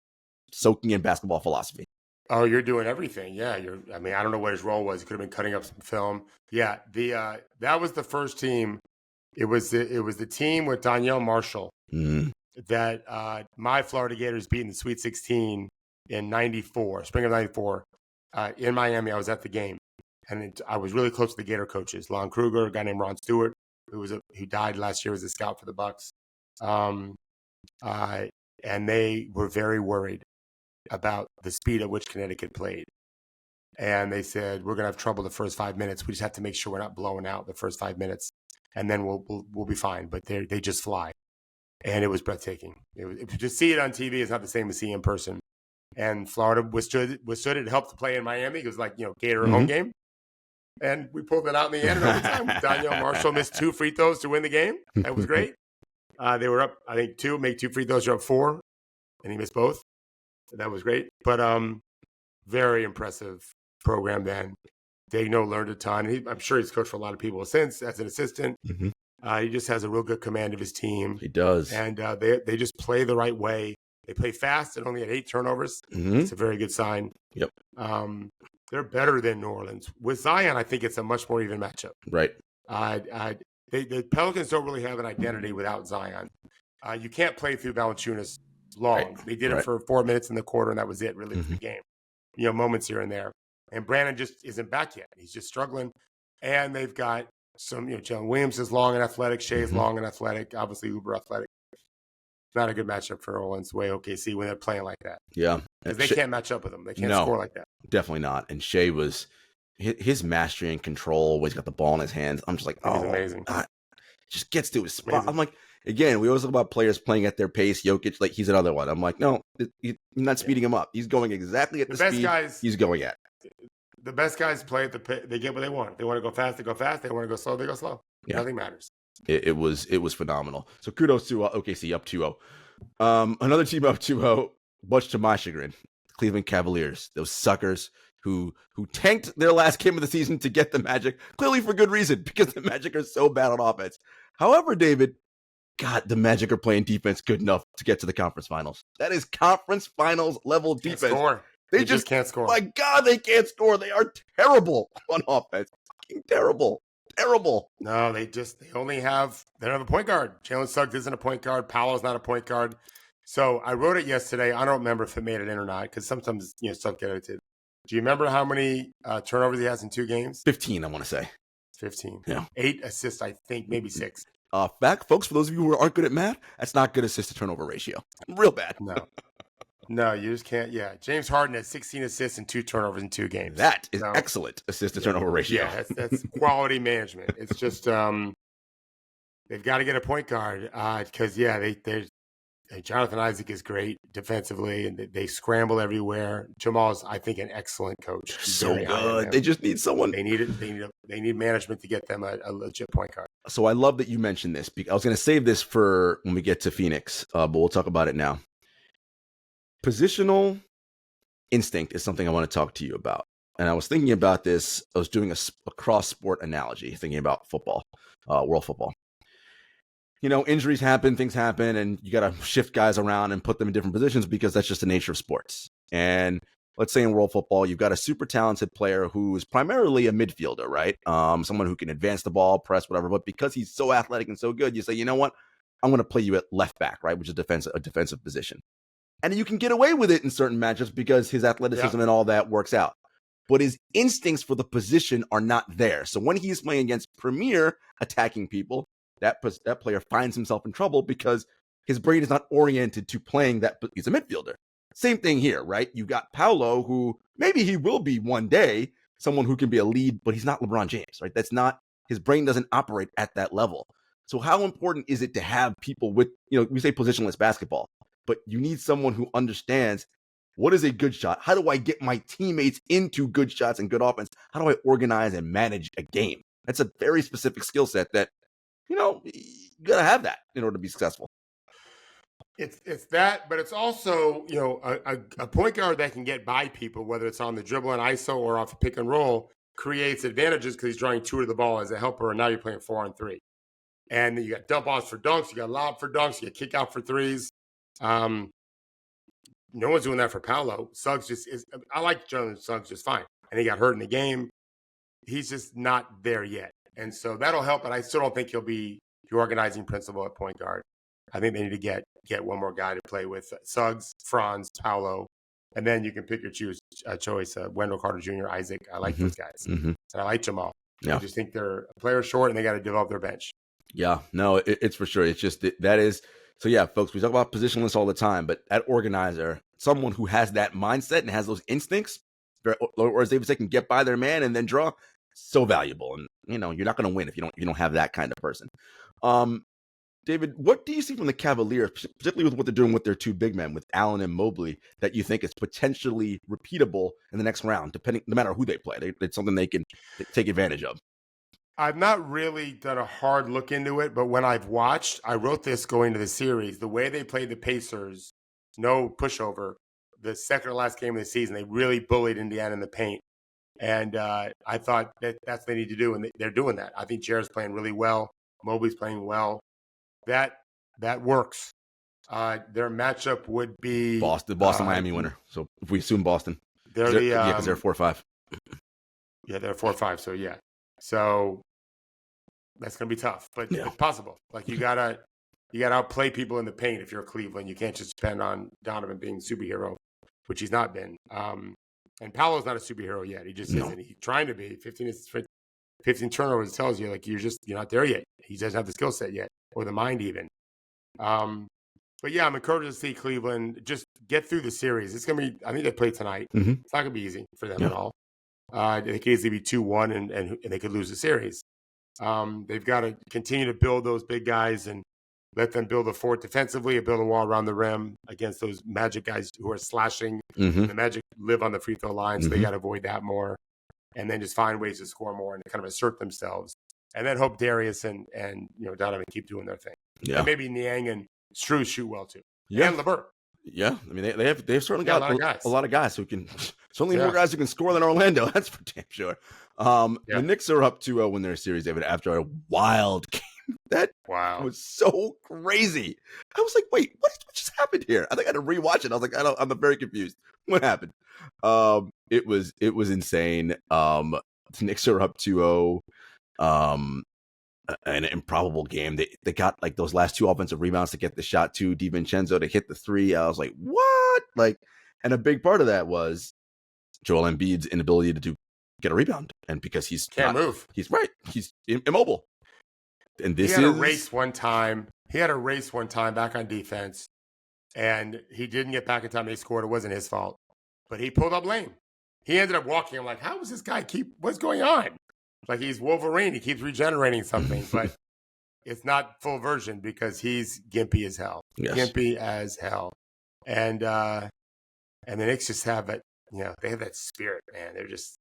S1: soaking in basketball philosophy.
S2: Oh, you're doing everything. Yeah, I don't know what his role was. He could have been cutting up some film. Yeah, that was the first team. It was the team with Donyell Marshall that my Florida Gators beat in the Sweet 16 in '94, spring of '94, in Miami. I was at the game, and I was really close to the Gator coaches, Lon Kruger, a guy named Ron Stewart, who died last year as a scout for the Bucks, and they were very worried about the speed at which Connecticut played. And they said, we're going to have trouble the first 5 minutes. We just have to make sure we're not blowing out the first 5 minutes, and then we'll be fine. But they just fly. And it was breathtaking. To see it on TV is not the same as seeing in person. And Florida withstood it. It helped to play in Miami. It was like, Gator home game. And we pulled it out in the end in overtime. Donyell Marshall missed 2 free throws to win the game. That was great. They were up, I think, 2, make 2 free throws, you're up 4. And he missed both. That was great. But very impressive program then. Daigneault learned a ton. I'm sure he's coached for a lot of people since as an assistant. He just has a real good command of his team.
S1: He does.
S2: And they just play the right way. They play fast and only had 8 turnovers. It's a very good sign.
S1: Yep.
S2: They're better than New Orleans. With Zion, I think it's a much more even matchup.
S1: Right.
S2: The Pelicans don't really have an identity without Zion. You can't play through Valanciunas long. Right. They did it for 4 minutes in the quarter, and that was it, really, for the game. Moments here and there. And Brandon just isn't back yet. He's just struggling. And they've got some, Jalen Williams is long and athletic. Shea is long and athletic. Obviously, uber athletic. Not a good matchup for New Orleans way OKC when they're playing like that.
S1: Yeah.
S2: Because they can't match up with them. They can't score like that.
S1: Definitely not. And Shea was his mastery and control when he's got the ball in his hands. I'm just like,
S2: amazing.
S1: God, just gets to his spot. Amazing. I'm like, again, we always talk about players playing at their pace. Jokic, like he's another one. I'm like, no, you're not speeding him up. He's going exactly at the speed he's going at.
S2: The best guys play at they get what they want. They want to go fast, they go fast. They want to go slow, they go slow. Yeah. Nothing matters.
S1: It was phenomenal. So kudos to OKC up 2-0. Another team up 2-0, much to my chagrin, Cleveland Cavaliers. Those suckers who tanked their last game of the season to get the Magic, clearly for good reason, because the Magic are so bad on offense. However, David, God, the Magic are playing defense good enough to get to the conference finals. That is conference finals level defense.
S2: Can't score. They just can't score.
S1: My God, they can't score. They are terrible on offense. Fucking terrible. Terrible.
S2: No, they don't have a point guard. Jalen Suggs isn't a point guard. Paolo's not a point guard. So I wrote it yesterday. I don't remember if it made it in or not, because sometimes stuff get edited. Do you remember how many turnovers he has in 2 games?
S1: 15, I want to say.
S2: 15.
S1: Yeah.
S2: 8 assists, I think, maybe 6.
S1: Back, folks, for those of you who aren't good at math, that's not good assist to turnover ratio. Real bad.
S2: No, you just can't. Yeah. James Harden has 16 assists and 2 turnovers in 2 games.
S1: That is excellent assist to turnover ratio.
S2: Yeah, that's quality management. It's just they've got to get a point guard because, Jonathan Isaac is great defensively, and they scramble everywhere. Jamal's, I think, an excellent coach.
S1: He's so good. They just need someone.
S2: They need management to get them a legit point guard.
S1: So I love that you mentioned this. I was going to save this for when we get to Phoenix, but we'll talk about it now. Positional instinct is something I want to talk to you about. And I was thinking about this. I was doing a cross-sport analogy, thinking about football, world football. Injuries happen, things happen, and you got to shift guys around and put them in different positions because that's just the nature of sports. And let's say in world football, you've got a super talented player who is primarily a midfielder, right? Someone who can advance the ball, press, whatever. But because he's so athletic and so good, you say, you know what? I'm going to play you at left back, right? Which is a defensive position. And you can get away with it in certain matchups because his athleticism and all that works out. But his instincts for the position are not there. So when he's playing against premier attacking people, that player finds himself in trouble because his brain is not oriented to playing that. He's a midfielder. Same thing here, right? You got Paolo, who maybe he will be one day someone who can be a lead, but he's not LeBron James, right? That's not, his brain doesn't operate at that level. So how important is it to have people with, we say positionless basketball, but you need someone who understands what is a good shot? How do I get my teammates into good shots and good offense? How do I organize and manage a game? That's a very specific skill set that, you got to have that in order to be successful.
S2: It's that, but it's also, a point guard that can get by people, whether it's on the dribble and ISO or off pick and roll, creates advantages because he's drawing two to the ball as a helper, and now you're playing 4-on-3. And you got dump offs for dunks, you got lob for dunks, you got kick out for threes. No one's doing that for Paolo. Suggs I like Jonathan Suggs just fine. And he got hurt in the game. He's just not there yet. And so that'll help, but I still don't think he'll be the organizing principal at point guard. I think they need to get one more guy to play with. Suggs, Franz, Paolo, and then you can pick your choice. Wendell Carter Jr., Isaac. I like those guys. And I like Jamal.
S1: Yeah.
S2: I just think they're a player short, and they got to develop their bench.
S1: Yeah, no, it's for sure. It's just that is. So yeah, folks, we talk about positionless all the time, but that organizer, someone who has that mindset and has those instincts, or as David said, can get by their man and then draw, so valuable. And you're not going to win if you don't have that kind of person. David, what do you see from the Cavaliers, particularly with what they're doing with their two big men, with Allen and Mobley, that you think is potentially repeatable in the next round, no matter who they play? It's something they can take advantage of.
S2: I've not really done a hard look into it, but when I've watched, I wrote this going to the series, the way they played the Pacers, no pushover, the second or last game of the season, they really bullied Indiana in the paint. And I thought that's what they need to do, and they're doing that. I think Jarod's playing really well. Mobley's playing well. That works. Their matchup would be
S1: Boston, Miami winner. So if we assume Boston,
S2: they're
S1: because they're 4-5.
S2: Yeah, they're 4-5. So yeah, so that's gonna be tough, but it's possible. Like you gotta outplay people in the paint if you're Cleveland. You can't just depend on Donovan being a superhero, which he's not been. And Paolo's not a superhero yet. He just isn't. He's trying to be. 15 turnovers tells you like you're not there yet. He doesn't have the skill set yet, or the mind even. But yeah, I'm encouraged to see Cleveland just get through the series. It's gonna be. I think they play tonight. It's not gonna be easy for them at all. They could easily be 2-1 and they could lose the series. They've got to continue to build those big guys and let them build a fort defensively and build a wall around the rim against those Magic guys who are slashing. The Magic live on the free throw line, so they got to avoid that more. And then just find ways to score more and kind of assert themselves. And then hope Darius and Donovan keep doing their thing. Yeah. And maybe Niang and Strus shoot well too. Yeah. And LeBert.
S1: Yeah, I mean they've certainly got a lot of guys who can certainly more guys who can score than Orlando. That's for damn sure. The Knicks are up 2-0 in their series, David, after a wild game. That was so crazy. I was like, wait, what just happened here? I think I had to rewatch it. I was like, I'm very confused. What happened? It was insane. The Knicks are up 2-0. An improbable game. They got like those last two offensive rebounds to get the shot to DiVincenzo to hit the three. I was like, what? And a big part of that was Joel Embiid's inability to get a rebound, and because he can't move. He's immobile. And he had a race one time back on defense, and he didn't get back in time. They scored. It wasn't his fault, but he pulled up lame. He ended up walking. I'm like, how does this guy what's going on? Like he's Wolverine. He keeps regenerating something, but it's not full version because he's gimpy as hell. Yes. Gimpy as hell. And the Knicks just have that, they have that spirit, man. They're just,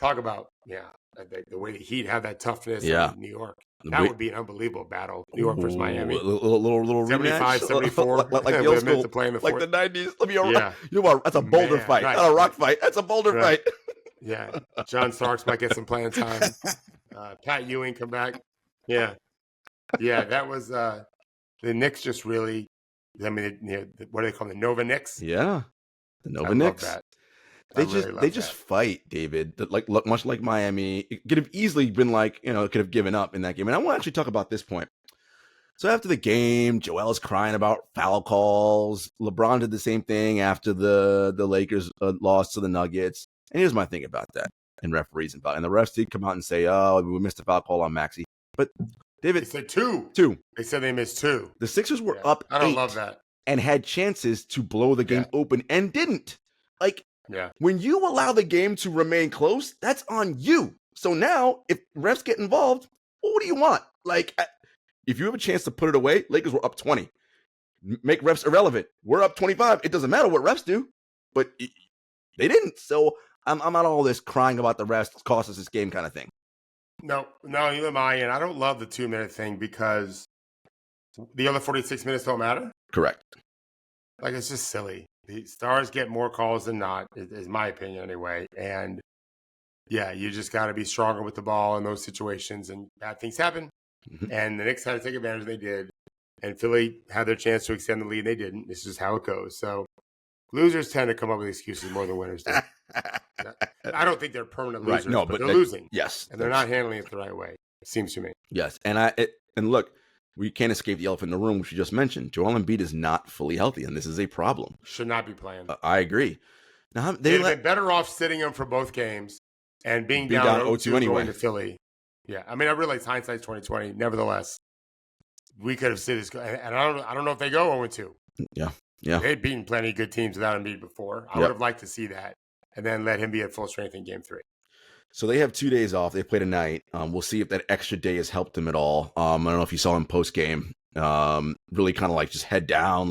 S1: talk about, the way the Heat have that toughness in New York. That would be an unbelievable battle. New York versus Miami. Little
S2: 75, 74.
S1: like the old school, to play in the like the 90s. That's a boulder fight, not a rock fight. That's a boulder fight.
S2: Yeah, John Starks might get some playing time. Pat Ewing come back. Yeah, that was the Knicks. Just really, I mean, what do they call them? The Nova Knicks?
S1: Yeah, the Nova Knicks. They just fight, David. Look, much like Miami, it could have easily been like, it could have given up in that game. And I want to actually talk about this point. So after the game, Joel's crying about foul calls. LeBron did the same thing after the Lakers lost to the Nuggets. And here's my thing about that and referees and the refs did come out and say, "Oh, we missed a foul call on Maxey." But David,
S2: they said two. They said they missed two.
S1: The Sixers were up.
S2: I don't love that.
S1: And had chances to blow the game open and didn't. When you allow the game to remain close, that's on you. So now, if refs get involved, what do you want? If you have a chance to put it away, Lakers were up 20. Make refs irrelevant. We're up 25. It doesn't matter what refs do, but they didn't. So I'm not all this crying about the refs cost us this game kind of thing.
S2: No, neither am I. And I don't love the 2-minute thing because the other 46 minutes don't matter.
S1: Correct.
S2: It's just silly. The Stars get more calls than not, is my opinion anyway. And you just got to be stronger with the ball in those situations. And bad things happen. Mm-hmm. And the Knicks had to take advantage. They did. And Philly had their chance to extend the lead. They didn't. This is how it goes. So losers tend to come up with excuses more than winners do. I don't think they're permanent losers,
S1: right. No,
S2: but they're losing.
S1: Yes.
S2: And they're not handling it the right way, it seems to me.
S1: Yes. And look, we can't escape the elephant in the room, which you just mentioned. Joel Embiid is not fully healthy, and this is a problem.
S2: Should not be playing.
S1: I agree. Now
S2: they'd have been better off sitting him for both games and being down 0-2 anyway. Going to Philly. Yeah, I mean, I realize hindsight's 20/20. Nevertheless, we could have seen this, and I don't know if they go 0-2.
S1: Yeah.
S2: They'd beaten plenty of good teams without Embiid before. I would have liked to see that, and then let him be at full strength in Game 3.
S1: So they have 2 days off. They play tonight. We'll see if that extra day has helped them at all. I don't know if you saw him post game. Really kind of just head down,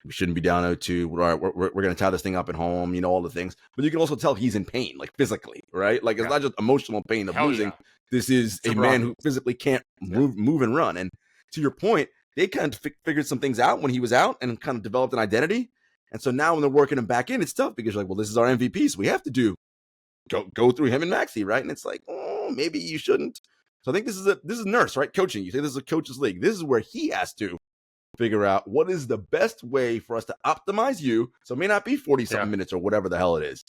S1: we shouldn't be down 0-2. We're going to tie this thing up at home, all the things. But you can also tell he's in pain, physically, right? It's not just emotional pain of losing. Yeah. This is a man who physically can't move and run. And to your point, they kind of figured some things out when he was out and kind of developed an identity. And so now when they're working him back in, it's tough because you're well, this is our MVP, so we have to go through him and Maxey, right? And it's maybe you shouldn't. So I think this is Nurse, right? Coaching. You say this is a coach's league. This is where he has to figure out what is the best way for us to optimize you. So it may not be 40-something minutes or whatever the hell it is.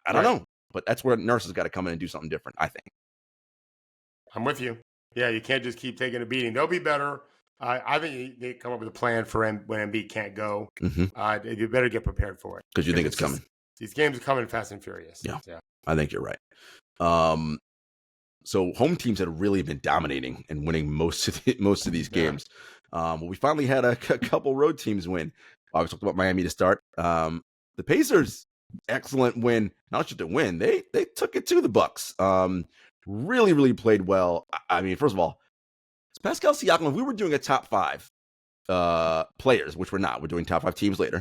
S1: I don't know. But that's where Nurse has got to come in and do something different, I think.
S2: I'm with you. Yeah, you can't just keep taking a beating. They'll be better. I think they come up with a plan for when Embiid can't go. Mm-hmm. You better get prepared for it.
S1: Because you think it's coming.
S2: These games are coming fast and furious.
S1: Yeah. I think you're right. So home teams had really been dominating and winning most of these games. We finally had a couple road teams win. I was talking about Miami to start. The Pacers, excellent win. Not just a win, they took it to the Bucks. Really, really played well. I mean, first of all, Pascal Siakam, if we were doing a top 5 players, which we're not, we're doing top 5 teams later.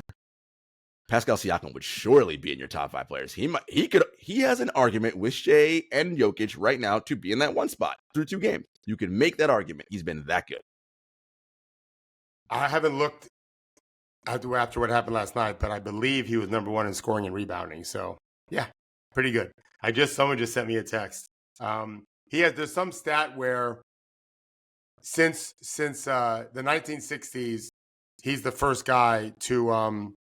S1: Pascal Siakam would surely be in your top 5 players. He has an argument with Shea and Jokic right now to be in that one spot through 2 games. You can make that argument. He's been that good.
S2: I haven't looked after what happened last night, but I believe he was number 1 in scoring and rebounding. So yeah, pretty good. Someone just sent me a text. There's some stat where since the 1960s, he's the first guy to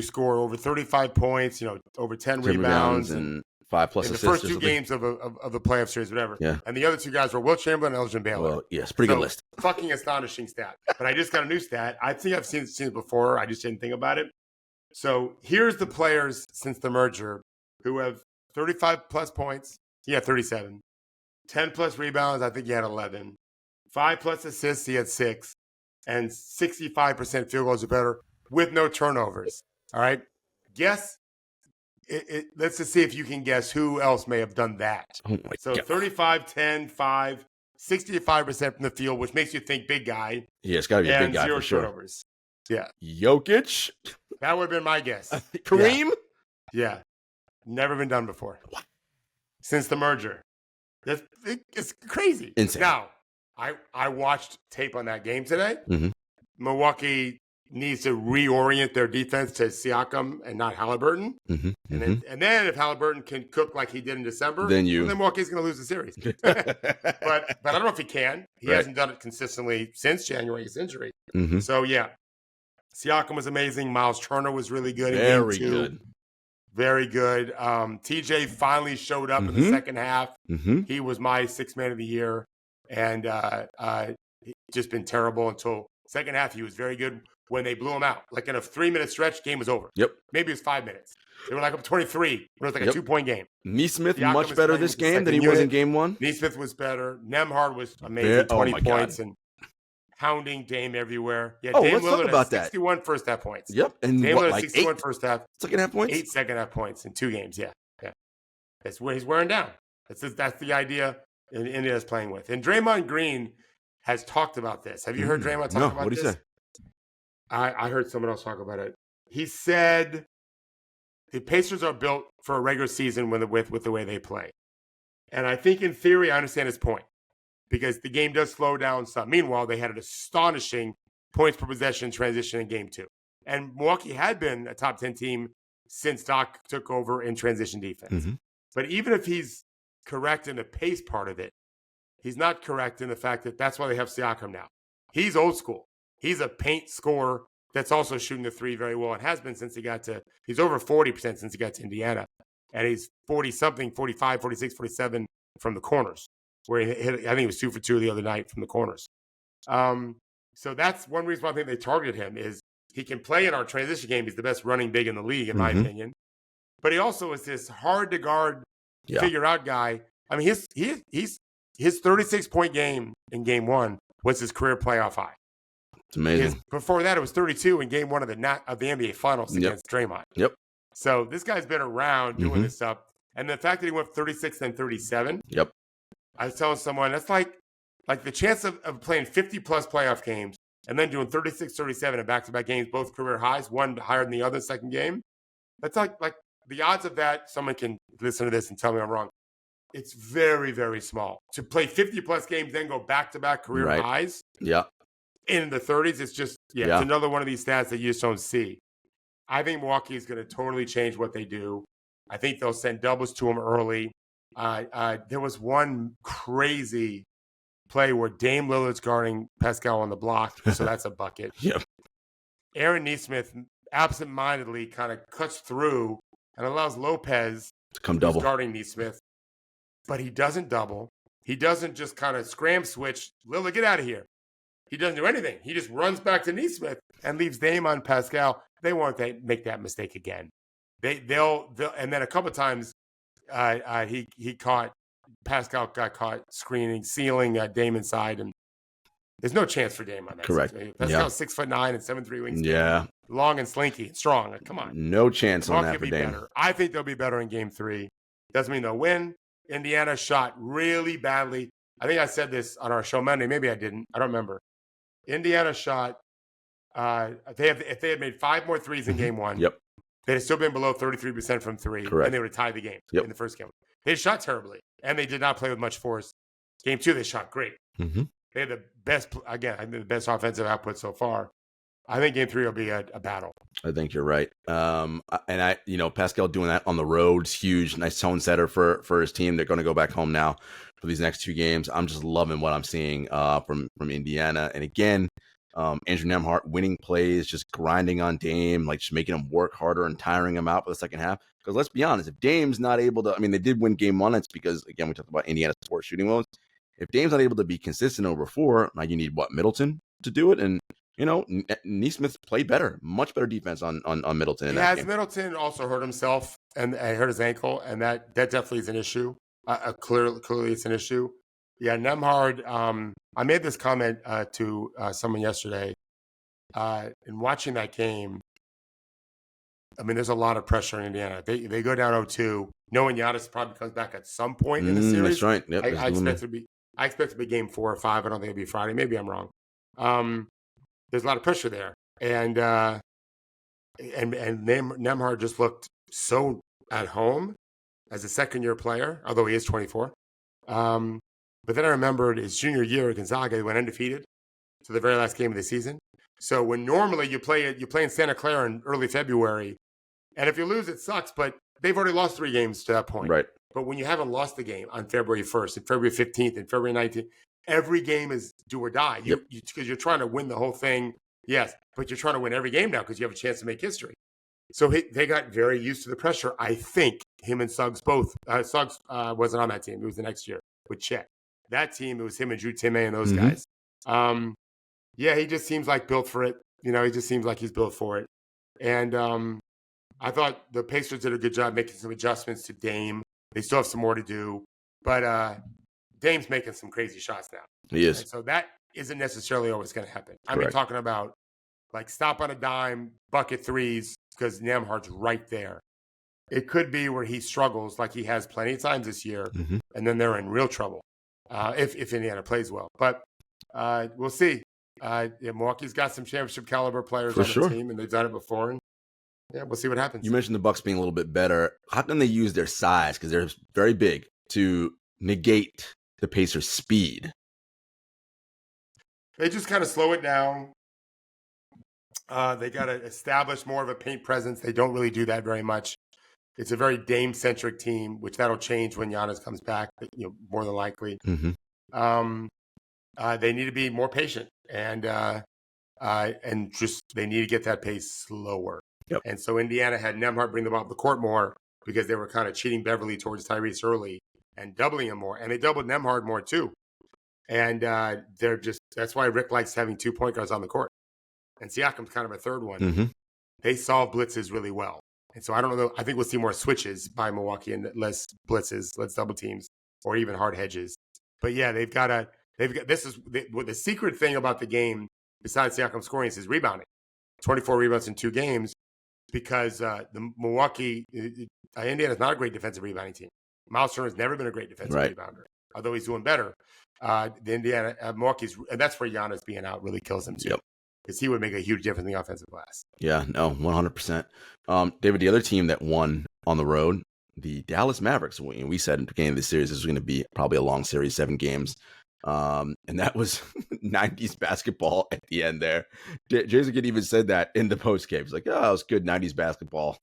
S2: score over 35 points, over 10 rebounds and
S1: 5+
S2: in
S1: assists.
S2: The first 2 games of the playoff series, whatever.
S1: Yeah.
S2: And the other 2 guys were Will Chamberlain and Elgin Baylor.
S1: Well, yes, pretty good list.
S2: Fucking astonishing stat. But I just got a new stat. I think I've seen it before. I just didn't think about it. So here's the players since the merger who have 35+ points. He had 37. 10+ rebounds. I think he had 11. 5+ assists. He had 6. And 65% field goals or better with no turnovers. All right. Guess. Let's just see if you can guess who else may have done that.
S1: Oh my God.
S2: 35, 10, 5, 65% from the field, which makes you think big guy.
S1: Yeah, it's got to be a big guy
S2: 0
S1: for sure.
S2: Turnovers. Yeah.
S1: Jokic?
S2: That would have been my guess.
S1: Kareem?
S2: Yeah. Never been done before.
S1: What?
S2: Since the merger. It's crazy.
S1: Insane.
S2: Now, I watched tape on that game today.
S1: Mm-hmm.
S2: Milwaukee needs to reorient their defense to Siakam and not Halliburton.
S1: Mm-hmm.
S2: And then if Halliburton can cook like he did in December, then Milwaukee's going to lose the series. but I don't know if he can. He hasn't done it consistently since January's injury.
S1: Mm-hmm.
S2: So, yeah. Siakam was amazing. Miles Turner was really good.
S1: Very good.
S2: very good. TJ finally showed up in the second half. He was my sixth man of the year, and just been terrible until second half. He was very good when they blew him out. Like in a 3-minute stretch, game was over.
S1: Yep.
S2: Maybe it was 5 minutes. They were like up 23. It was like a 2-point game.
S1: Neesmith much better this game than he was in game one.
S2: Neesmith was better. Nembhard was amazing. 20 points and hounding Dame everywhere. Yeah, Dame
S1: let's
S2: Lillard
S1: talk about
S2: 61 first half points.
S1: Yep. And
S2: Dame Lillard 61
S1: 8
S2: first half.
S1: Second half points?
S2: 8 second half points in 2 games. Yeah. That's where he's wearing down. That's the idea India's playing with. And Draymond Green has talked about this. Have you heard Draymond talk about this?
S1: What did he say?
S2: I heard someone else talk about it. He said the Pacers are built for a regular season with the way they play. And I think in theory, I understand his point because the game does slow down some. Meanwhile, they had an astonishing points per possession transition in game 2. And Milwaukee had been a top 10 team since Doc took over in transition defense. But even if he's correct in the pace part of it, he's not correct in the fact that that's why they have Siakam now. He's old school. He's a paint scorer that's also shooting the three very well and has been since he's over 40% since he got to Indiana. And he's 40-something, 45, 46, 47 from the corners, where he hit, I think he was 2 for 2 the other night from the corners. So that's one reason why I think they targeted him is he can play in our transition game. He's the best running big in the league, in my opinion. But he also is this hard-to-guard, figure-out guy. I mean, his 36-point game in game 1 was his career playoff high.
S1: It's amazing.
S2: Before that, it was 32 in game 1 of the NBA Finals against Draymond. So this guy's been around doing this stuff. And the fact that he went 36 and 37. I was telling someone, that's like the chance of playing 50-plus playoff games and then doing 36, 37 in back-to-back games, both career highs, one higher than the other second game. That's like the odds of that, someone can listen to this and tell me I'm wrong. It's very, very small. To play 50-plus games, then go back-to-back career highs. In the 30s, it's just, it's another one of these stats that you just don't see. I think Milwaukee is going to totally change what they do. I think they'll send doubles to him early. There was one crazy play where Dame Lillard's guarding Pascal on the block, so that's a bucket. Aaron Neesmith absentmindedly kind of cuts through and allows Lopez
S1: to come double
S2: guarding Neesmith, but he doesn't double. He doesn't just kind of scram switch. Lillard, get out of here. He doesn't do anything. He just runs back to Neesmith and leaves Dame on Pascal. They won't make that mistake again. They'll and then a couple of times Pascal got caught screening, sealing Dame inside, and there's no chance for Dame on that.
S1: Correct.
S2: Pascal's 6'9" and 7'3" wingspan. Long and slinky and strong. Come on.
S1: No chance on that for Dame.
S2: Better. I think they'll be better in game 3. Doesn't mean they'll win. Indiana shot really badly. I think I said this on our show Monday. Maybe I didn't. I don't remember. Indiana shot. If they had made 5 more threes in game 1, they'd have still been below 33% from 3, and they would have tied the game in the first game. They shot terribly, and they did not play with much force. Game 2, they shot great. They had the best, the best offensive output so far. I think game 3 will be a battle.
S1: I think you're right. And Pascal doing that on the road is huge. Nice tone setter for his team. They're going to go back home now for these next 2 games. I'm just loving what I'm seeing from Indiana. And again, Andrew Nembhard winning plays, just grinding on Dame, like just making him work harder and tiring him out for the second half. Because let's be honest, if Dame's not able to, they did win game 1. It's because, again, we talked about Indiana's poor shooting woes. If Dame's not able to be consistent over 4, now you need Middleton to do it. And Neesmith played better, much better defense on Middleton.
S2: Middleton also hurt himself and hurt his ankle, and that definitely is an issue. Clearly, it's an issue. Yeah, Nembhard. I made this comment to someone yesterday. In watching that game, there's a lot of pressure in Indiana. They go down 0-2, knowing Giannis probably comes back at some point in the series.
S1: That's right. Yep,
S2: I expect it to be game 4 or 5. I don't think it'll be Friday. Maybe I'm wrong. There's a lot of pressure there, and Nembhard just looked so at home as a second-year player, although he is 24. But then I remembered his junior year at Gonzaga, they went undefeated to the very last game of the season. So when normally you play in Santa Clara in early February, and if you lose, it sucks. But they've already lost 3 games to that point.
S1: Right.
S2: But when you haven't lost the game on February 1st and February 15th and February 19th, every game is do or die. Because you're trying to win the whole thing. Yes, but you're trying to win every game now because you have a chance to make history. So they got very used to the pressure. I think him and Suggs both. Suggs wasn't on that team. It was the next year with Chet. That team, it was him and Drew Timme and those guys. Yeah, he just seems like built for it. He just seems like he's built for it. And I thought the Pacers did a good job making some adjustments to Dame. They still have some more to do. But Dame's making some crazy shots now.
S1: He is.
S2: And so that isn't necessarily always going to happen.
S1: Correct.
S2: I'm talking about like stop on a dime, bucket threes, because Nembhard's right there. It could be where he struggles like he has plenty of times this year, and then they're in real trouble if Indiana plays well. But we'll see. Milwaukee's got some championship caliber players on the team, and they've done it before. And yeah, we'll see what happens.
S1: You mentioned the Bucks being a little bit better. How can they use their size, because they're very big, to negate the Pacers' speed?
S2: They just kind of slow it down. They got to establish more of a paint presence. They don't really do that very much. It's a very Dame-centric team, which that'll change when Giannis comes back, more than likely. They need to be more patient, and just they need to get that pace slower.
S1: Yep.
S2: And so Indiana had Nembhard bring the ball up the court more because they were kind of cheating Beverly towards Tyrese early and doubling him more. And they doubled Nembhard more too. And that's why Rick likes having 2 point guards on the court. And Siakam's kind of a third one. They solve blitzes really well. And so I don't know. I think we'll see more switches by Milwaukee and less blitzes, less double teams, or even hard hedges. But yeah, the secret thing about the game, besides Siakam scoring, is his rebounding. 24 rebounds in 2 games, because the Indiana's not a great defensive rebounding team. Miles Turner's never been a great defensive rebounder, although he's doing better. Milwaukee's, and that's where Giannis being out really kills him too. Because he would make a huge difference in the offensive glass. Yeah, no,
S1: 100%. David, the other team that won on the road, the Dallas Mavericks. We said in the beginning of the series this was going to be probably a long series, 7 games. And that was 90s basketball at the end there. Jason Kidd even said that in the post game. He's like, oh, it was good 90s basketball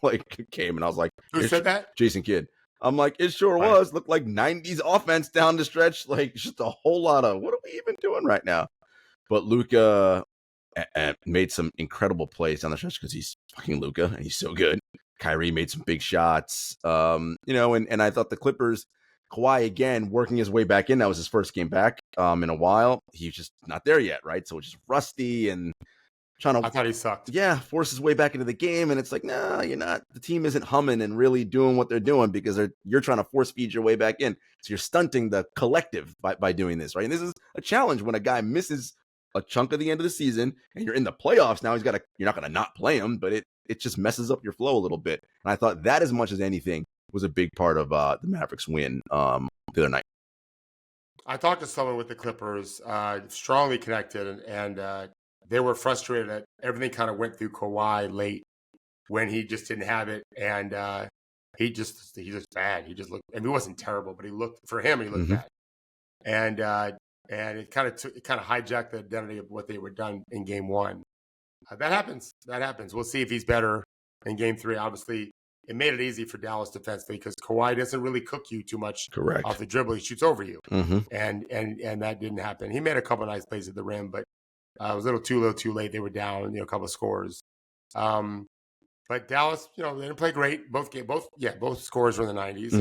S1: came. And I was like,
S2: who said that?
S1: Jason Kidd. I'm like, it sure was. Looked like 90s offense down the stretch. Like, just a whole lot of, what are we even doing right now? But Luka made some incredible plays down the stretch because he's fucking Luka and he's so good. Kyrie made some big shots. And I thought the Clippers, Kawhi again working his way back in. That was his first game back in a while. He's just not there yet, right? So it's just rusty and trying to.
S2: I thought he sucked.
S1: Yeah, force his way back into the game, and it's like, nah, you're not. The team isn't humming and really doing what they're doing because you're trying to force feed your way back in. So you're stunting the collective by doing this, right? And this is a challenge when a guy misses a chunk of the end of the season and you're in the playoffs now. You're not going to not play him, but it just messes up your flow a little bit. And I thought that, as much as anything, was a big part of the Mavericks win the other night.
S2: I talked to someone with the Clippers, strongly connected, and they were frustrated that everything kind of went through Kawhi late when he just didn't have it, and he just bad. He just looked, and he wasn't terrible, but he looked bad, and it kind of hijacked the identity of what they were done in Game 1. That happens. We'll see if he's better in Game 3. Obviously, it made it easy for Dallas defensively because Kawhi doesn't really cook you too much.
S1: Correct.
S2: Off the dribble. He shoots over you. And that didn't happen. He made a couple nice plays at the rim, but it was a little too late. They were down, a couple of scores. But Dallas, they didn't play great. Both scores were in the 90s.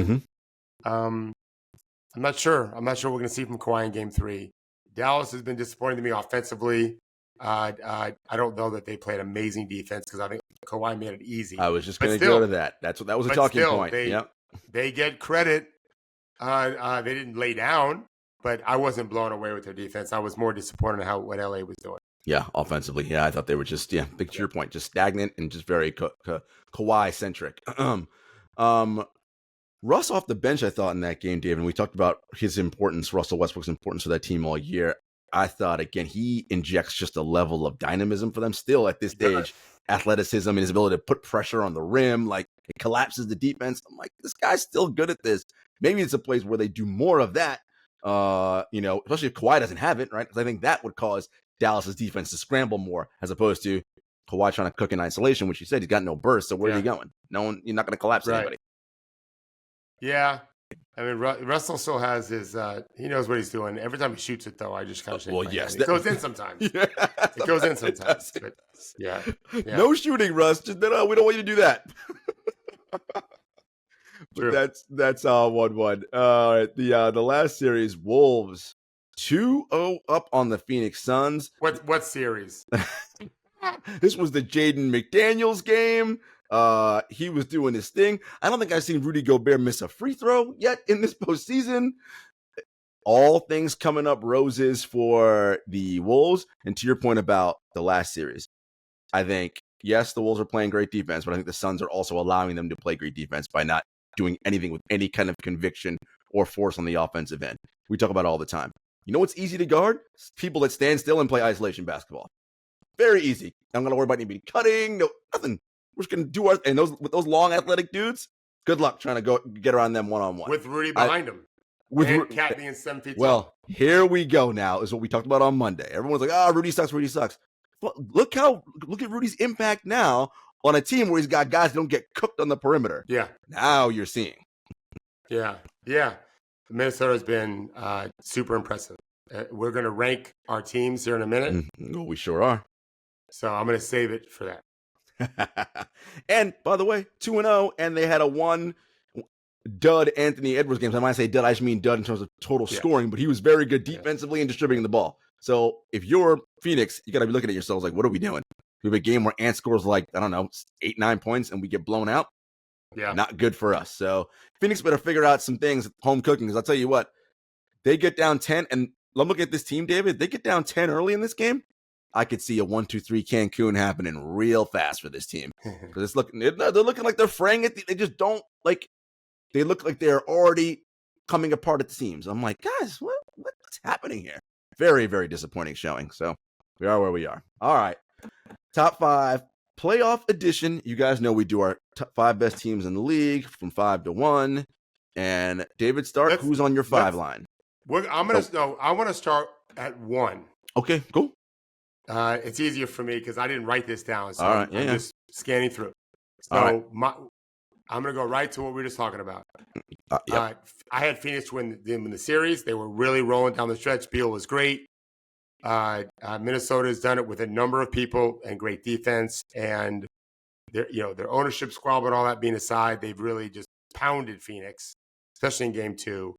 S2: And, I'm not sure. I'm not sure what we're going to see from Kawhi in Game 3. Dallas has been disappointing to me offensively. I don't know that they played amazing defense because I think Kawhi made it easy.
S1: I was just going to go to that. That was a talking point.
S2: They get credit. They didn't lay down, but I wasn't blown away with their defense. I was more disappointed in what LA was doing.
S1: Yeah, offensively. Yeah, I thought they were just, big to your point, just stagnant and just very Kawhi-centric. Russ off the bench, I thought, in that game, David, and we talked about his importance, Russell Westbrook's importance for that team all year. I thought, again, he injects just a level of dynamism for them still at this stage. Athleticism and his ability to put pressure on the rim, like it collapses the defense. I'm like, this guy's still good at this. Maybe it's a place where they do more of that, especially if Kawhi doesn't have it, right? Because I think that would cause Dallas's defense to scramble more as opposed to Kawhi trying to cook in isolation, which you said he's got no burst. So where are you going? No one, you're not going to collapse anybody.
S2: Yeah. I mean, Russell still has his. He knows what he's doing. Every time he shoots it, though, I just kind of shake my
S1: yes,
S2: head. It goes in sometimes.
S1: Yeah,
S2: It goes in
S1: it
S2: sometimes.
S1: does.
S2: But yeah, yeah,
S1: No shooting, Russ. Just no, we don't want you to do that. But
S2: true.
S1: that's 1-1. The last series, Wolves 2-0 up on the Phoenix Suns.
S2: What series?
S1: This was the Jaden McDaniels game. He was doing his thing. I don't think I've seen Rudy Gobert miss a free throw yet in this postseason. All things coming up roses for the Wolves. And to your point about the last series, I think, yes, the Wolves are playing great defense, but I think the Suns are also allowing them to play great defense by not doing anything with any kind of conviction or force on the offensive end. We talk about it all the time. You know what's easy to guard? People that stand still and play isolation basketball. Very easy. I'm not going to worry about anybody cutting. No, nothing. We're just going to do our, and with those long athletic dudes, good luck trying to go get around them one-on-one.
S2: With Rudy behind him. And Cat being 7 feet tall.
S1: Well, here we go now, is what we talked about on Monday. Everyone's like, Rudy sucks, Rudy sucks. Well, look at Rudy's impact now on a team where he's got guys that don't get cooked on the perimeter.
S2: Yeah.
S1: Now you're seeing.
S2: Yeah. Minnesota's been super impressive. We're going to rank our teams here in a minute.
S1: Oh, we sure are.
S2: So I'm going to save it for
S1: that. And, by the way, 2-0, and they had a one dud Anthony Edwards games. I might say dud, I just mean dud in terms of total scoring, but he was very good defensively and distributing the ball. So if you're Phoenix, you got to be looking at yourselves like, what are we doing? We have a game where Ant scores like, 8-9 points and we get blown out.
S2: Yeah.
S1: Not good for us. So Phoenix better figure out some things home cooking, because I'll tell you what, they get down 10, and I'm looking at this team, David, they get down 10 early in this game. I could see a 1-2-3 Cancun happening real fast for this team. Because they're looking like they're fraying it. They just don't they look like they're already coming apart at the seams. I'm like, guys, what's happening here? Very, very disappointing showing. So we are where we are. All right. Top 5 playoff edition. You guys know we do our top 5 best teams in the league from 5 to 1. And David Stark, who's on your 5 line?
S2: I want to start at 1.
S1: Okay, cool.
S2: It's easier for me because I didn't write this down. So
S1: all right,
S2: I'm just scanning through. So I'm going to go right to what we were just talking about. I had Phoenix win the series. They were really rolling down the stretch. Beal was great. Minnesota has done it with a number of people and great defense. And their ownership squabble and all that being aside, they've really just pounded Phoenix, especially in game 2.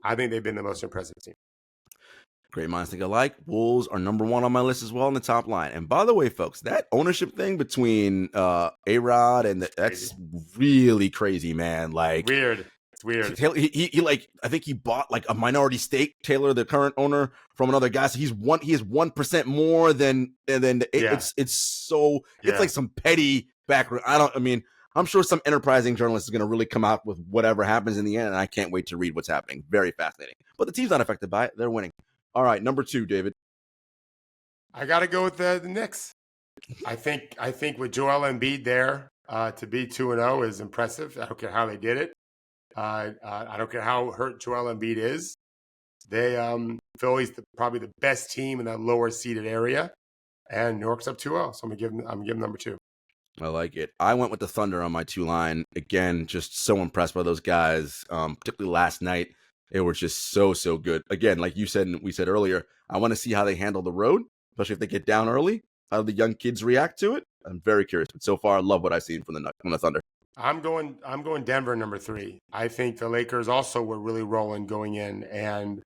S2: I think they've been the most impressive team.
S1: Great minds think alike. Wolves are number 1 on my list as well in the top line. And by the way, folks, that ownership thing between A-Rod and that's really crazy, man. Like
S2: weird. It's weird.
S1: He I think he bought like a minority stake, Taylor, the current owner, from another guy. So he has 1% more than it's like some petty background. I'm sure some enterprising journalist is going to really come out with whatever happens in the end, and I can't wait to read what's happening. Very fascinating. But the team's not affected by it. They're winning. All right, number 2, David.
S2: I got to go with the Knicks. I think with Joel Embiid there to be 2-0 is impressive. I don't care how they did it. I don't care how hurt Joel Embiid is. Philly's probably the best team in that lower seeded area, and New York's up 2-0. So I'm gonna give them number 2.
S1: I like it. I went with the Thunder on my 2 line. Again, just so impressed by those guys, particularly last night. It was just so good. Again, like you said and we said earlier, I want to see how they handle the road, especially if they get down early. How do the young kids react to it? I'm very curious. But so far, I love what I've seen from the Thunder.
S2: I'm going Denver number 3. I think the Lakers also were really rolling going in, and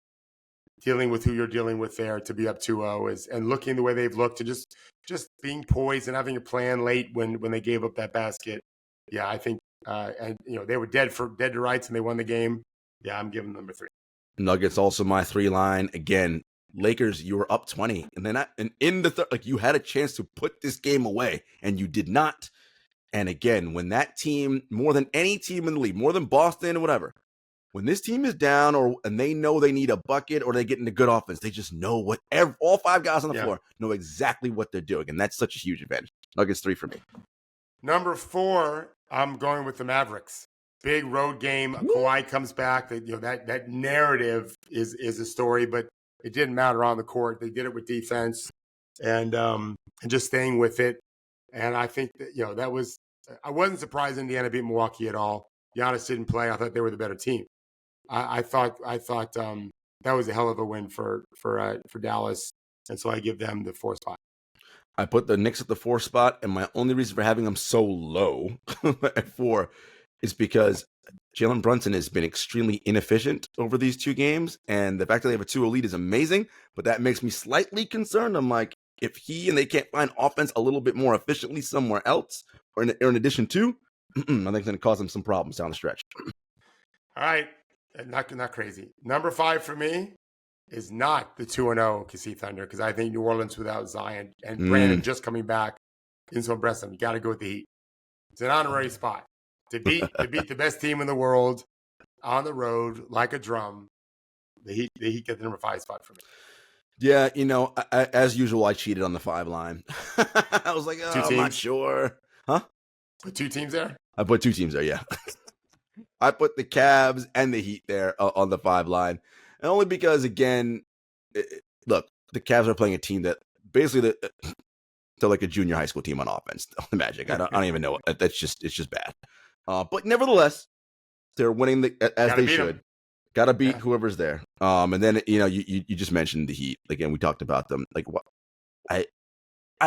S2: dealing with who you're dealing with there to be up 2-0 and looking the way they've looked, and just being poised and having a plan late when they gave up that basket. Yeah, I think they were dead to rights and they won the game. Yeah, I'm giving them number 3.
S1: Nuggets also my 3 line. Again, Lakers, you were up 20, and then in the third, you had a chance to put this game away, and you did not. And again, when that team, more than any team in the league, more than Boston or whatever, when this team is down and they know they need a bucket or they get into good offense, they just know all 5 guys on the floor know exactly what they're doing, and that's such a huge advantage. Nuggets 3 for me.
S2: Number 4, I'm going with the Mavericks. Big road game. Kawhi comes back. That narrative is a story, but it didn't matter on the court. They did it with defense and just staying with it. And I think that I wasn't surprised Indiana beat Milwaukee at all. Giannis didn't play. I thought they were the better team. I thought that was a hell of a win for Dallas, and so I give them the 4th spot.
S1: I put the Knicks at the 4th spot, and my only reason for having them so low at 4 is because Jalen Brunson has been extremely inefficient over these 2 games, and the fact that they have a 2 lead is amazing, but that makes me slightly concerned. I'm like, if he and they can't find offense a little bit more efficiently somewhere else, or in addition to, I think it's going to cause them some problems down the stretch.
S2: All right, not crazy. Number 5 for me is not the 2-0 KC Thunder, because I think New Orleans without Zion and Brandon just coming back is so impressive. You got to go with the Heat. It's an honorary spot to beat the best team in the world on the road like a drum. The Heat get the number 5 spot for me.
S1: Yeah, as usual, I cheated on the 5 line. I was like, I'm not sure. Huh?
S2: Put 2 teams there?
S1: I put 2 teams there, yeah. I put the Cavs and the Heat there on the 5 line. And only because, again, look, the Cavs are playing a team that basically they're like a junior high school team on offense. The Magic, I don't even know. It's just bad. But nevertheless, they're winning as they should. Got to beat whoever's there. And then you just mentioned the Heat again. We talked about them. Like what? I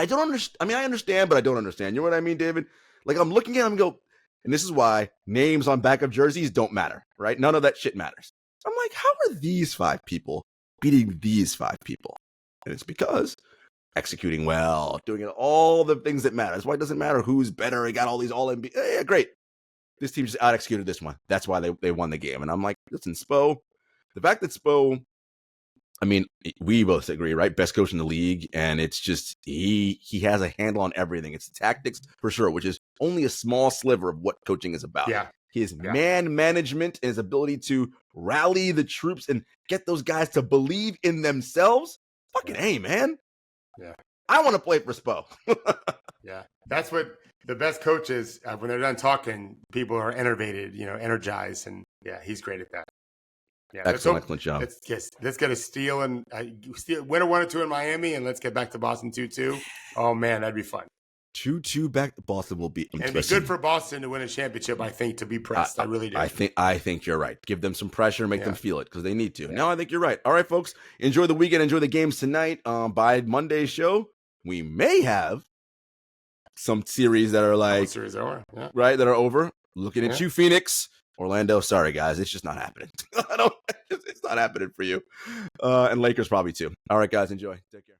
S1: don't understand. I mean, I understand, but I don't understand. You know what I mean, David? Like I'm looking at them and go, and this is why names on back of jerseys don't matter, right? None of that shit matters. I'm like, how are these 5 people beating these 5 people? And it's because executing well, doing all the things that matter. That's why it doesn't matter who's better. He got all these all NBA. Yeah, great. This team just out executed this one. That's why they won the game. And I'm like, listen, Spo, the fact that Spo, I mean, we both agree, right? Best coach in the league. And it's just, he has a handle on everything. It's tactics for sure, which is only a small sliver of what coaching is about.
S2: Yeah.
S1: His man management and his ability to rally the troops and get those guys to believe in themselves. Fucking A, man.
S2: Yeah.
S1: I want to play for Spo.
S2: Yeah. That's what the best coaches, when they're done talking, people are energized. And yeah, he's great at that. Yeah,
S1: excellent job.
S2: Let's get a steal and win a 1 or 2 in Miami, and let's get back to Boston 2-2. Oh man, that'd be fun.
S1: 2-2 back to Boston will be interesting.
S2: And it'd be good for Boston to win a championship, I think, to be pressed. I really do.
S1: I think you're right. Give them some pressure, make them feel it because they need to. Yeah. No, I think you're right. All right, folks, enjoy the weekend, enjoy the games tonight. By Monday's show, we may have some series that are like right that are over. Looking at you, Phoenix. Orlando, sorry guys, it's just not happening. It's not happening for you. And Lakers probably too. All right, guys, enjoy. Take care.